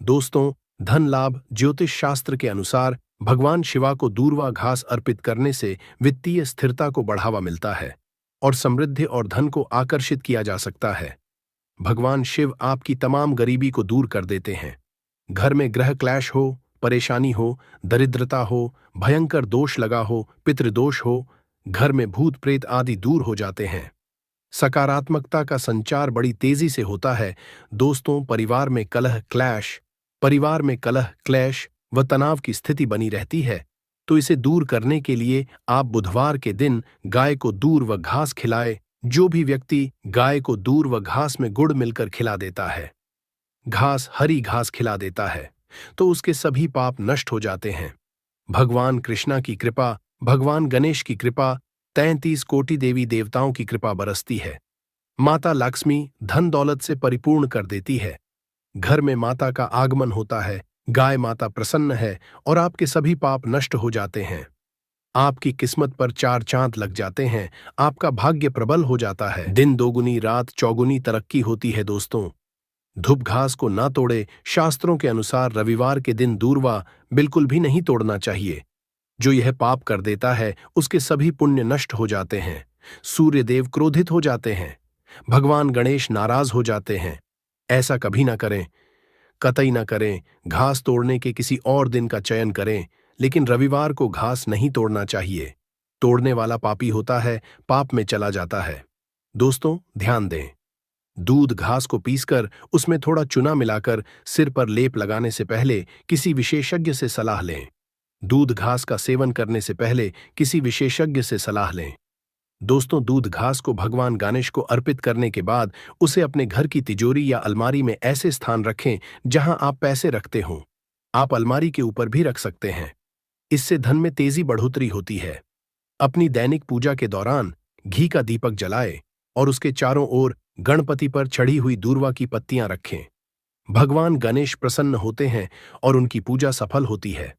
दोस्तों, धन लाभ, ज्योतिष शास्त्र के अनुसार भगवान शिवा को दूर्वा घास अर्पित करने से वित्तीय स्थिरता को बढ़ावा मिलता है और समृद्धि और धन को आकर्षित किया जा सकता है। भगवान शिव आपकी तमाम गरीबी को दूर कर देते हैं। घर में ग्रह क्लैश हो, परेशानी हो, दरिद्रता हो, भयंकर दोष लगा हो, पितृदोष हो, घर में भूत प्रेत आदि दूर हो जाते हैं। सकारात्मकता का संचार बड़ी तेजी से होता है। दोस्तों, परिवार में कलह, क्लेश व तनाव की स्थिति बनी रहती है, तो इसे दूर करने के लिए आप बुधवार के दिन गाय को दूर व घास खिलाए। जो भी व्यक्ति गाय को दूर व घास में गुड़ मिलकर खिला देता है, हरी घास खिला देता है, तो उसके सभी पाप नष्ट हो जाते हैं। भगवान कृष्णा की कृपा, भगवान गणेश की कृपा, 33 कोटि देवी देवताओं की कृपा बरसती है। माता लक्ष्मी धन दौलत से परिपूर्ण कर देती है। घर में माता का आगमन होता है, गाय माता प्रसन्न है और आपके सभी पाप नष्ट हो जाते हैं। आपकी किस्मत पर 4 चांद लग जाते हैं, आपका भाग्य प्रबल हो जाता है। दिन दोगुनी रात चौगुनी तरक्की होती है। दोस्तों, धूप घास को ना तोड़े। शास्त्रों के अनुसार रविवार के दिन दूर्वा बिल्कुल भी नहीं तोड़ना चाहिए। जो यह पाप कर देता है, उसके सभी पुण्य नष्ट हो जाते हैं। सूर्य देव क्रोधित हो जाते हैं, भगवान गणेश नाराज हो जाते हैं। ऐसा कभी ना करें, कतई ना करें। घास तोड़ने के किसी और दिन का चयन करें, लेकिन रविवार को घास नहीं तोड़ना चाहिए। तोड़ने वाला पापी होता है, पाप में चला जाता है। दोस्तों, ध्यान दें, दूध घास को पीसकर उसमें थोड़ा चूना मिलाकर सिर पर लेप लगाने से पहले किसी विशेषज्ञ से सलाह लें। दूध घास का सेवन करने से पहले किसी विशेषज्ञ से सलाह लें। दोस्तों, दूध घास को भगवान गणेश को अर्पित करने के बाद उसे अपने घर की तिजोरी या अलमारी में ऐसे स्थान रखें जहां आप पैसे रखते हों। आप अलमारी के ऊपर भी रख सकते हैं। इससे धन में तेजी बढ़ोतरी होती है। अपनी दैनिक पूजा के दौरान घी का दीपक जलाएं और उसके चारों ओर गणपति पर चढ़ी हुई दूर्वा की पत्तियां रखें। भगवान गणेश प्रसन्न होते हैं और उनकी पूजा सफल होती है।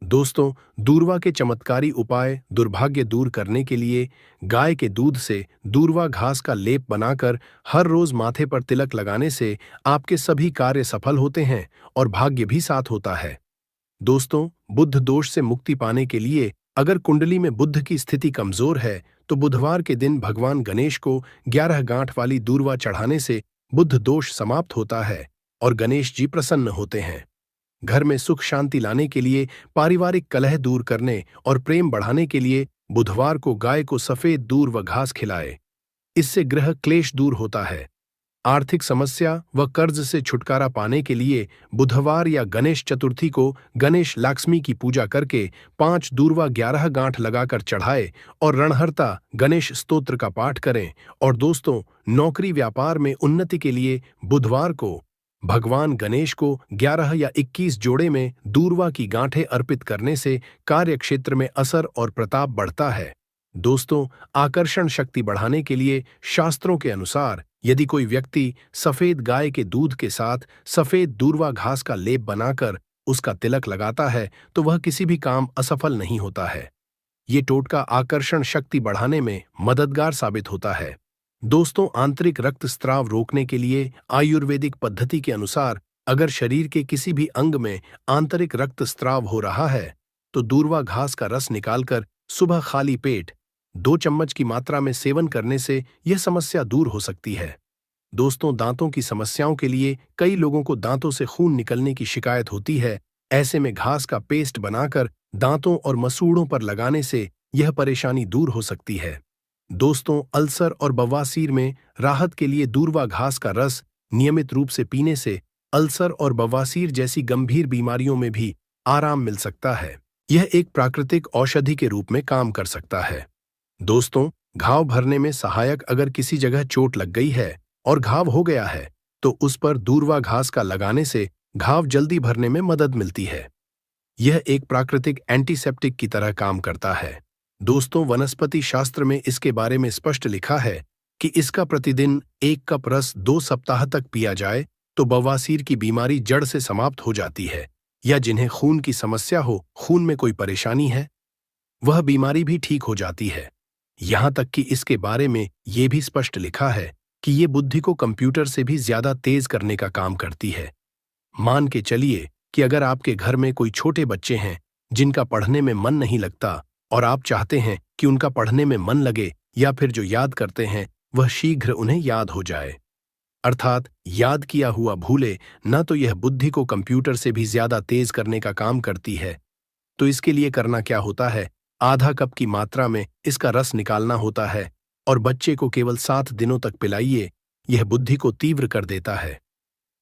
दोस्तों, दूर्वा के चमत्कारी उपाय दुर्भाग्य दूर करने के लिए गाय के दूध से दूर्वा घास का लेप बनाकर हर रोज माथे पर तिलक लगाने से आपके सभी कार्य सफल होते हैं और भाग्य भी साथ होता है। दोस्तों, बुध दोष से मुक्ति पाने के लिए अगर कुंडली में बुध की स्थिति कमजोर है, तो बुधवार के दिन भगवान गणेश को 11 गांठ वाली दूर्वा चढ़ाने से बुध दोष समाप्त होता है और गणेश जी प्रसन्न होते हैं। घर में सुख शांति लाने के लिए, पारिवारिक कलह दूर करने और प्रेम बढ़ाने के लिए बुधवार को गाय को सफेद दूर व घास खिलाए। इससे ग्रह क्लेश दूर होता है। आर्थिक समस्या व कर्ज से छुटकारा पाने के लिए बुधवार या गणेश चतुर्थी को गणेश लक्ष्मी की पूजा करके 5 दूर्वा 11 गांठ लगाकर चढ़ाए और रणहर्ता गणेश स्तोत्र का पाठ करें। और दोस्तों, नौकरी व्यापार में उन्नति के लिए बुधवार को भगवान गणेश को 11 या 21 जोड़े में दूर्वा की गांठें अर्पित करने से कार्य क्षेत्र में असर और प्रताप बढ़ता है। दोस्तों, आकर्षण शक्ति बढ़ाने के लिए शास्त्रों के अनुसार यदि कोई व्यक्ति सफेद गाय के दूध के साथ सफेद दूर्वा घास का लेप बनाकर उसका तिलक लगाता है, तो वह किसी भी काम असफल नहीं होता है। ये टोटका आकर्षण शक्ति बढ़ाने में मददगार साबित होता है। दोस्तों, आंतरिक रक्तस्राव रोकने के लिए आयुर्वेदिक पद्धति के अनुसार अगर शरीर के किसी भी अंग में आंतरिक रक्तस्राव हो रहा है, तो दूर्वा घास का रस निकालकर सुबह खाली पेट 2 चम्मच की मात्रा में सेवन करने से यह समस्या दूर हो सकती है। दोस्तों, दांतों की समस्याओं के लिए कई लोगों को दांतों से खून निकलने की शिकायत होती है। ऐसे में घास का पेस्ट बनाकर दांतों और मसूड़ों पर लगाने से यह परेशानी दूर हो सकती है। दोस्तों, अल्सर और बवासीर में राहत के लिए दूर्वा घास का रस नियमित रूप से पीने से अल्सर और बवासीर जैसी गंभीर बीमारियों में भी आराम मिल सकता है। यह एक प्राकृतिक औषधि के रूप में काम कर सकता है। दोस्तों, घाव भरने में सहायक अगर किसी जगह चोट लग गई है और घाव हो गया है तो उस पर दूर्वा घास का लगाने से घाव जल्दी भरने में मदद मिलती है। यह एक प्राकृतिक एंटीसेप्टिक की तरह काम करता है। दोस्तों, वनस्पति शास्त्र में इसके बारे में स्पष्ट लिखा है कि इसका प्रतिदिन 1 कप रस 2 सप्ताह तक पिया जाए तो बवासीर की बीमारी जड़ से समाप्त हो जाती है। या जिन्हें खून की समस्या हो, खून में कोई परेशानी है, वह बीमारी भी ठीक हो जाती है। यहां तक कि इसके बारे में यह भी स्पष्ट लिखा है कि ये बुद्धि को कंप्यूटर से भी ज्यादा तेज करने का काम करती है। मान के चलिए कि अगर आपके घर में कोई छोटे बच्चे हैं जिनका पढ़ने में मन नहीं लगता और आप चाहते हैं कि उनका पढ़ने में मन लगे या फिर जो याद करते हैं वह शीघ्र उन्हें याद हो जाए, अर्थात याद किया हुआ भूले न, तो यह बुद्धि को कंप्यूटर से भी ज्यादा तेज करने का काम करती है। तो इसके लिए करना क्या होता है, आधा कप की मात्रा में इसका रस निकालना होता है और बच्चे को केवल 7 दिनों तक पिलाइए। यह बुद्धि को तीव्र कर देता है।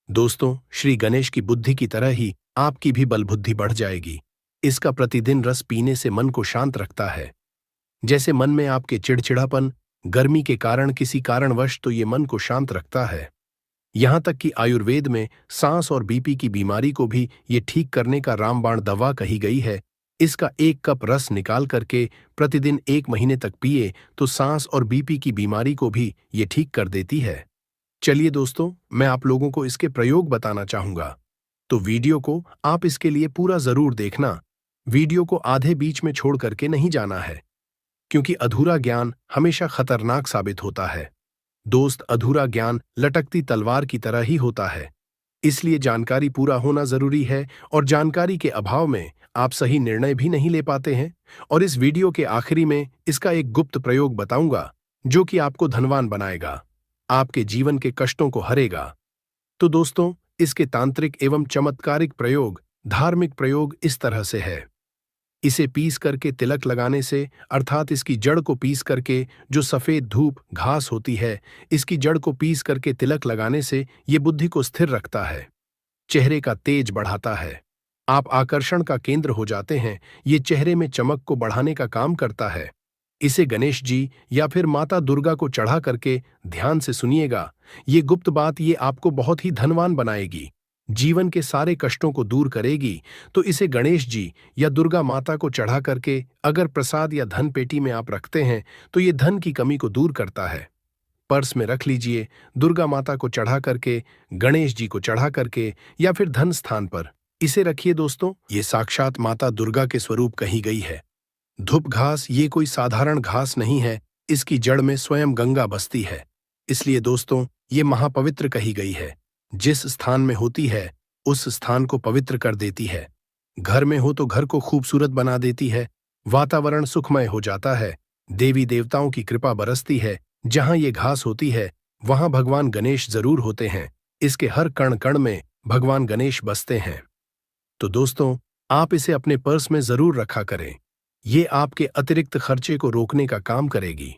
दोस्तों, श्री गणेश की बुद्धि की तरह ही आपकी भी बलबुद्धि बढ़ जाएगी। इसका प्रतिदिन रस पीने से मन को शांत रखता है। जैसे मन में आपके चिड़चिड़ापन, गर्मी के कारण किसी कारणवश, तो ये मन को शांत रखता है। यहां तक कि आयुर्वेद में सांस और बीपी की बीमारी को भी ये ठीक करने का रामबाण दवा कही गई है। इसका 1 कप रस निकाल करके प्रतिदिन 1 महीने तक पिए तो सांस और बीपी की बीमारी को भी ये ठीक कर देती है। चलिए दोस्तों, मैं आप लोगों को इसके प्रयोग बताना चाहूंगा, तो वीडियो को आप इसके लिए पूरा जरूर देखना। वीडियो को आधे बीच में छोड़ करके नहीं जाना है, क्योंकि अधूरा ज्ञान हमेशा खतरनाक साबित होता है। दोस्त, अधूरा ज्ञान लटकती तलवार की तरह ही होता है, इसलिए जानकारी पूरा होना जरूरी है और जानकारी के अभाव में आप सही निर्णय भी नहीं ले पाते हैं। और इस वीडियो के आखिरी में इसका एक गुप्त प्रयोग बताऊंगा जो कि आपको धनवान बनाएगा, आपके जीवन के कष्टों को हरेगा। तो दोस्तों, इसके तांत्रिक एवं चमत्कारिक प्रयोग, धार्मिक प्रयोग इस तरह से है। इसे पीस करके तिलक लगाने से, अर्थात इसकी जड़ को पीस करके, जो सफेद धूप घास होती है, इसकी जड़ को पीस करके तिलक लगाने से ये बुद्धि को स्थिर रखता है, चेहरे का तेज बढ़ाता है, आप आकर्षण का केंद्र हो जाते हैं। ये चेहरे में चमक को बढ़ाने का काम करता है। इसे गणेश जी या फिर माता दुर्गा को चढ़ा करके ध्यान से सुनिएगा। ये गुप्त बात ये आपको बहुत ही धनवान बनाएगी, जीवन के सारे कष्टों को दूर करेगी। तो इसे गणेश जी या दुर्गा माता को चढ़ा करके अगर प्रसाद या धन पेटी में आप रखते हैं तो ये धन की कमी को दूर करता है। पर्स में रख लीजिए, दुर्गा माता को चढ़ा करके, गणेश जी को चढ़ा करके, या फिर धन स्थान पर इसे रखिए। दोस्तों, ये साक्षात माता दुर्गा के स्वरूप कही गई है। धूप घास ये कोई साधारण घास नहीं है, इसकी जड़ में स्वयं गंगा बसती है, इसलिए दोस्तों ये महापवित्र कही गई है। जिस स्थान में होती है उस स्थान को पवित्र कर देती है। घर में हो तो घर को खूबसूरत बना देती है, वातावरण सुखमय हो जाता है, देवी देवताओं की कृपा बरसती है। जहां ये घास होती है वहां भगवान गणेश जरूर होते हैं, इसके हर कण कण में भगवान गणेश बसते हैं। तो दोस्तों, आप इसे अपने पर्स में जरूर रखा करें, ये आपके अतिरिक्त खर्चे को रोकने का काम करेगी।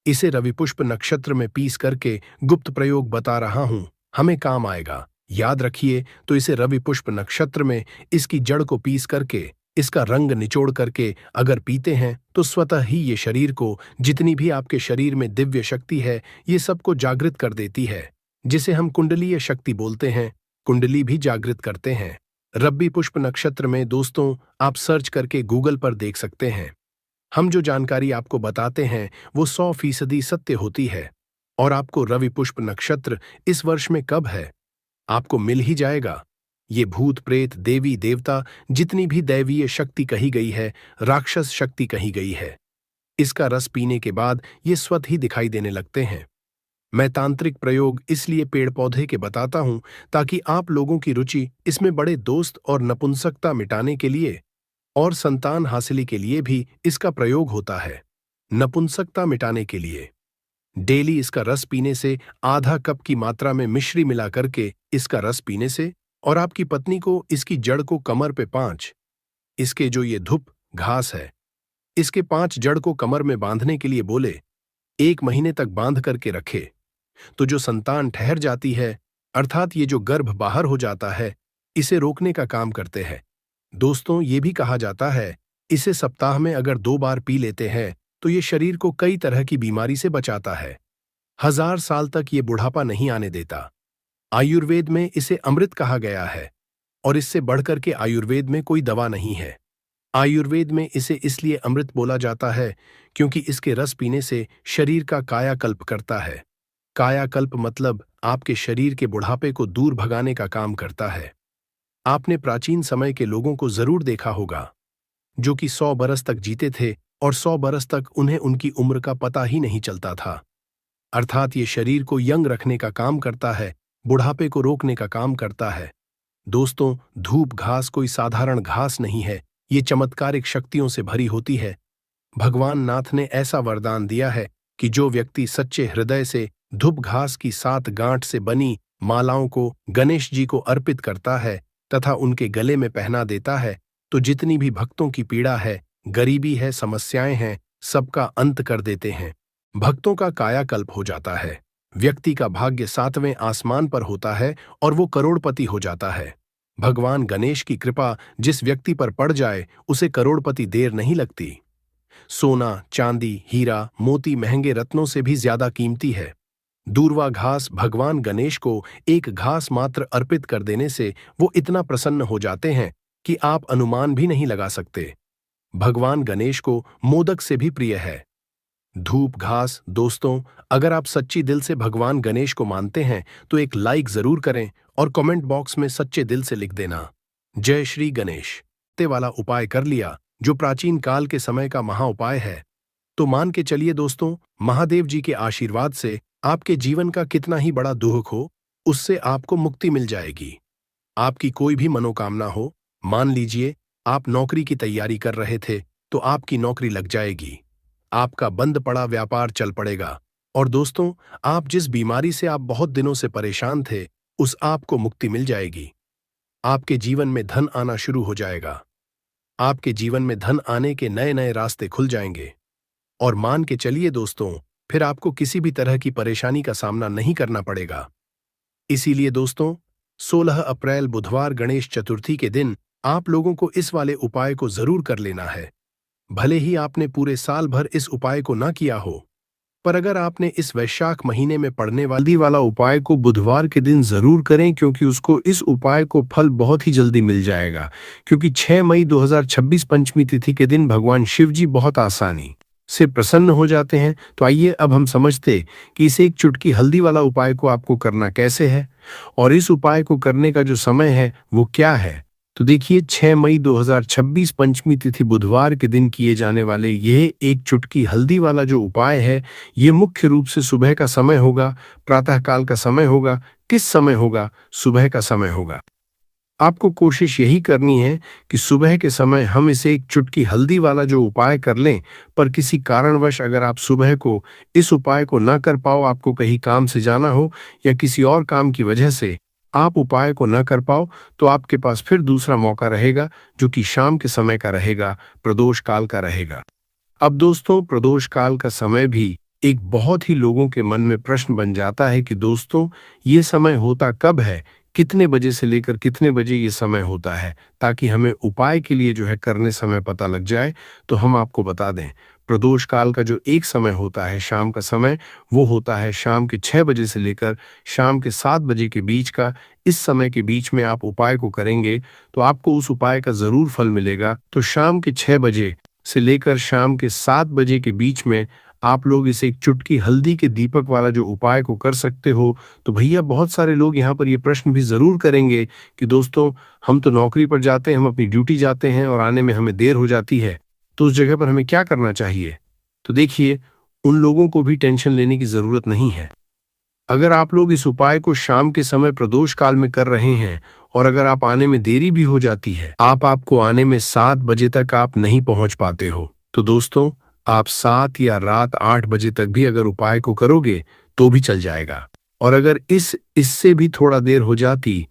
इसे रविपुष्प नक्षत्र में पीस करके गुप्त प्रयोग बता रहा हूं, हमें काम आएगा। याद रखिए, तो इसे रविपुष्प नक्षत्र में इसकी जड़ को पीस करके, इसका रंग निचोड़ करके अगर पीते हैं तो स्वतः ही ये शरीर को, जितनी भी आपके शरीर में दिव्य शक्ति है, ये सबको जागृत कर देती है, जिसे हम कुंडलीय शक्ति बोलते हैं। कुंडली भी जागृत करते हैं। रब्बी पुष्प नक्षत्र में दोस्तों आप सर्च करके गूगल पर देख सकते हैं। हम जो जानकारी आपको बताते हैं वो 100% सत्य होती है। और आपको रवि पुष्प नक्षत्र इस वर्ष में कब है, आपको मिल ही जाएगा। ये भूत प्रेत, देवी देवता, जितनी भी दैवीय शक्ति कही गई है, राक्षस शक्ति कही गई है, इसका रस पीने के बाद ये स्वतः ही दिखाई देने लगते हैं। मैं तांत्रिक प्रयोग इसलिए पेड़ पौधे के बताता हूं ताकि आप लोगों की रुचि इसमें बड़े दोस्त और नपुंसकता मिटाने के लिए और संतान हासिली के लिए भी इसका प्रयोग होता है। नपुंसकता मिटाने के लिए डेली इसका रस पीने से, आधा कप की मात्रा में मिश्री मिला करके इसका रस पीने से, और आपकी पत्नी को इसकी जड़ को कमर पे 5, इसके जो ये धूप घास है, इसके 5 जड़ को कमर में बांधने के लिए बोले, 1 महीने तक बांध करके रखे, तो जो संतान ठहर जाती है, अर्थात ये जो गर्भ बाहर हो जाता है, इसे रोकने का काम करते हैं। दोस्तों, ये भी कहा जाता है, इसे सप्ताह में अगर 2 बार पी लेते हैं तो ये शरीर को कई तरह की बीमारी से बचाता है। 1000 साल तक ये बुढ़ापा नहीं आने देता। आयुर्वेद में इसे अमृत कहा गया है, और इससे बढ़कर के आयुर्वेद में कोई दवा नहीं है। आयुर्वेद में इसे इसलिए अमृत बोला जाता है क्योंकि इसके रस पीने से शरीर का कायाकल्प करता है। कायाकल्प मतलब आपके शरीर के बुढ़ापे को दूर भगाने का काम करता है। आपने प्राचीन समय के लोगों को जरूर देखा होगा, जो कि 100 बरस तक जीते थे, और 100 बरस तक उन्हें उनकी उम्र का पता ही नहीं चलता था। अर्थात ये शरीर को यंग रखने का काम करता है, बुढ़ापे को रोकने का काम करता है। दोस्तों, धूप घास कोई साधारण घास नहीं है, ये चमत्कारिक शक्तियों से भरी होती है। भगवान नाथ ने ऐसा वरदान दिया है कि जो व्यक्ति सच्चे हृदय से धूप घास की 7 गांठ से बनी मालाओं को गणेश जी को अर्पित करता है तथा उनके गले में पहना देता है, तो जितनी भी भक्तों की पीड़ा है, गरीबी है, समस्याएं हैं, सबका अंत कर देते हैं। भक्तों का कायाकल्प हो जाता है। व्यक्ति का भाग्य 7वें आसमान पर होता है और वो करोड़पति हो जाता है। भगवान गणेश की कृपा जिस व्यक्ति पर पड़ जाए, उसे करोड़पति देर नहीं लगती। सोना, चांदी, हीरा, मोती महंगे रत्नों से भी ज्यादा कीमती है। दूर्वा घास भगवान गणेश को एक घास मात्र अर्पित कर देने से वो इतना प्रसन्न हो जाते हैं कि आप अनुमान भी नहीं लगा सकते। भगवान गणेश को मोदक से भी प्रिय है धूप घास। दोस्तों, अगर आप सच्ची दिल से भगवान गणेश को मानते हैं तो एक लाइक जरूर करें और कमेंट बॉक्स में सच्चे दिल से लिख देना, जय श्री गणेश। ते वाला उपाय कर लिया, जो प्राचीन काल के समय का महा उपाय है, तो मान के चलिए दोस्तों, महादेव जी के आशीर्वाद से आपके जीवन का कितना ही बड़ा दुख हो, उससे आपको मुक्ति मिल जाएगी। आपकी कोई भी मनोकामना हो, मान लीजिए आप नौकरी की तैयारी कर रहे थे, तो आपकी नौकरी लग जाएगी। आपका बंद पड़ा व्यापार चल पड़ेगा। और दोस्तों, आप जिस बीमारी से आप बहुत दिनों से परेशान थे, उस आपको मुक्ति मिल जाएगी। आपके जीवन में धन आना शुरू हो जाएगा। आपके जीवन में धन आने के नए नए रास्ते खुल जाएंगे। और मान के चलिए दोस्तों, फिर आपको किसी भी तरह की परेशानी का सामना नहीं करना पड़ेगा। इसीलिए दोस्तों, 16 अप्रैल बुधवार गणेश चतुर्थी के दिन आप लोगों को इस वाले उपाय को जरूर कर लेना है। भले ही आपने पूरे साल भर इस उपाय को ना किया हो, पर अगर आपने इस वैशाख महीने में पड़ने वाला उपाय को बुधवार के दिन जरूर करें, क्योंकि उसको इस उपाय को फल बहुत ही जल्दी मिल जाएगा। क्योंकि 6 मई 2026 पंचमी तिथि के दिन भगवान शिव जी बहुत आसानी से प्रसन्न हो जाते हैं। तो आइए अब हम समझते कि इसे एक चुटकी हल्दी वाला उपाय को आपको करना कैसे है, और इस उपाय को करने का जो समय है वो क्या है। तो देखिए, 6 मई 2026 पंचमी तिथि बुधवार के दिन किए जाने वाले यह एक चुटकी हल्दी वाला जो उपाय है, ये मुख्य रूप से सुबह का समय होगा, प्रातःकाल का समय होगा। किस समय होगा? सुबह का समय होगा। आपको कोशिश यही करनी है कि सुबह के समय हम इसे एक चुटकी हल्दी वाला जो उपाय कर लें। पर किसी कारणवश अगर आप सुबह को इस उपाय को ना कर पाओ, आपको कहीं काम से जाना हो या किसी और काम की वजह से आप उपाय को न कर पाओ, तो आपके पास फिर दूसरा मौका रहेगा, जो कि शाम के समय का रहेगा, प्रदोष काल का रहेगा। अब दोस्तों, प्रदोष काल का समय भी एक बहुत ही लोगों के मन में प्रश्न बन जाता है कि दोस्तों, ये समय होता कब है, कितने बजे से लेकर कितने बजे ये समय होता है, ताकि हमें उपाय के लिए जो है करने समय पता लग जाए। तो हम आपको बता दें, प्रदोष काल का जो एक समय होता है, शाम का समय, वो होता है शाम के 6 बजे से लेकर शाम के 7 बजे के बीच का। इस समय के बीच में आप उपाय को करेंगे तो आपको उस उपाय का जरूर फल मिलेगा। तो शाम के 6 बजे से लेकर शाम के 7 बजे के बीच में आप लोग इसे एक चुटकी हल्दी के दीपक वाला जो उपाय को कर सकते हो। तो भैया, बहुत सारे लोग यहाँ पर ये प्रश्न भी जरूर करेंगे कि दोस्तों, हम तो नौकरी पर जाते हैं, हम अपनी ड्यूटी जाते हैं और आने में हमें देर हो जाती है, तो उस जगह पर हमें क्या करना चाहिए। तो देखिए, उन लोगों को भी टेंशन लेने की जरूरत नहीं है। अगर आप लोग इस उपाय को शाम के समय प्रदोष काल में कर रहे हैं और अगर आप आने में देरी भी हो जाती है, आपको आने में 7 बजे तक आप नहीं पहुंच पाते हो, तो दोस्तों आप 7 या रात 8 बजे तक भी अगर उपाय को करोगे तो भी चल जाएगा। और अगर इससे भी थोड़ा देर हो जाती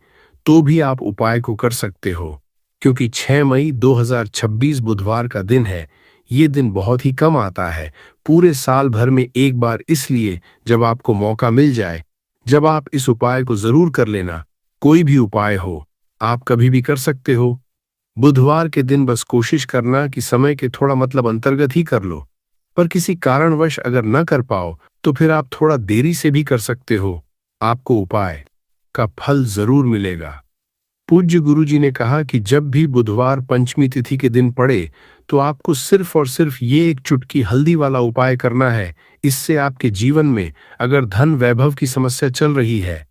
तो भी आप उपाय को कर सकते हो, क्योंकि 6 मई 2026 बुधवार का दिन है। ये दिन बहुत ही कम आता है, पूरे साल भर में एक बार, इसलिए जब आपको मौका मिल जाए, जब आप इस उपाय को जरूर कर लेना। कोई भी उपाय हो, आप कभी भी कर सकते हो। बुधवार के दिन बस कोशिश करना कि समय के थोड़ा अंतर्गत ही कर लो, पर किसी कारणवश अगर न कर पाओ तो फिर आप थोड़ा देरी से भी कर सकते हो। आपको उपाय का फल जरूर मिलेगा। पूज्य गुरुजी ने कहा कि जब भी बुधवार पंचमी तिथि के दिन पड़े तो आपको सिर्फ और सिर्फ ये एक चुटकी हल्दी वाला उपाय करना है। इससे आपके जीवन में अगर धन वैभव की समस्या चल रही है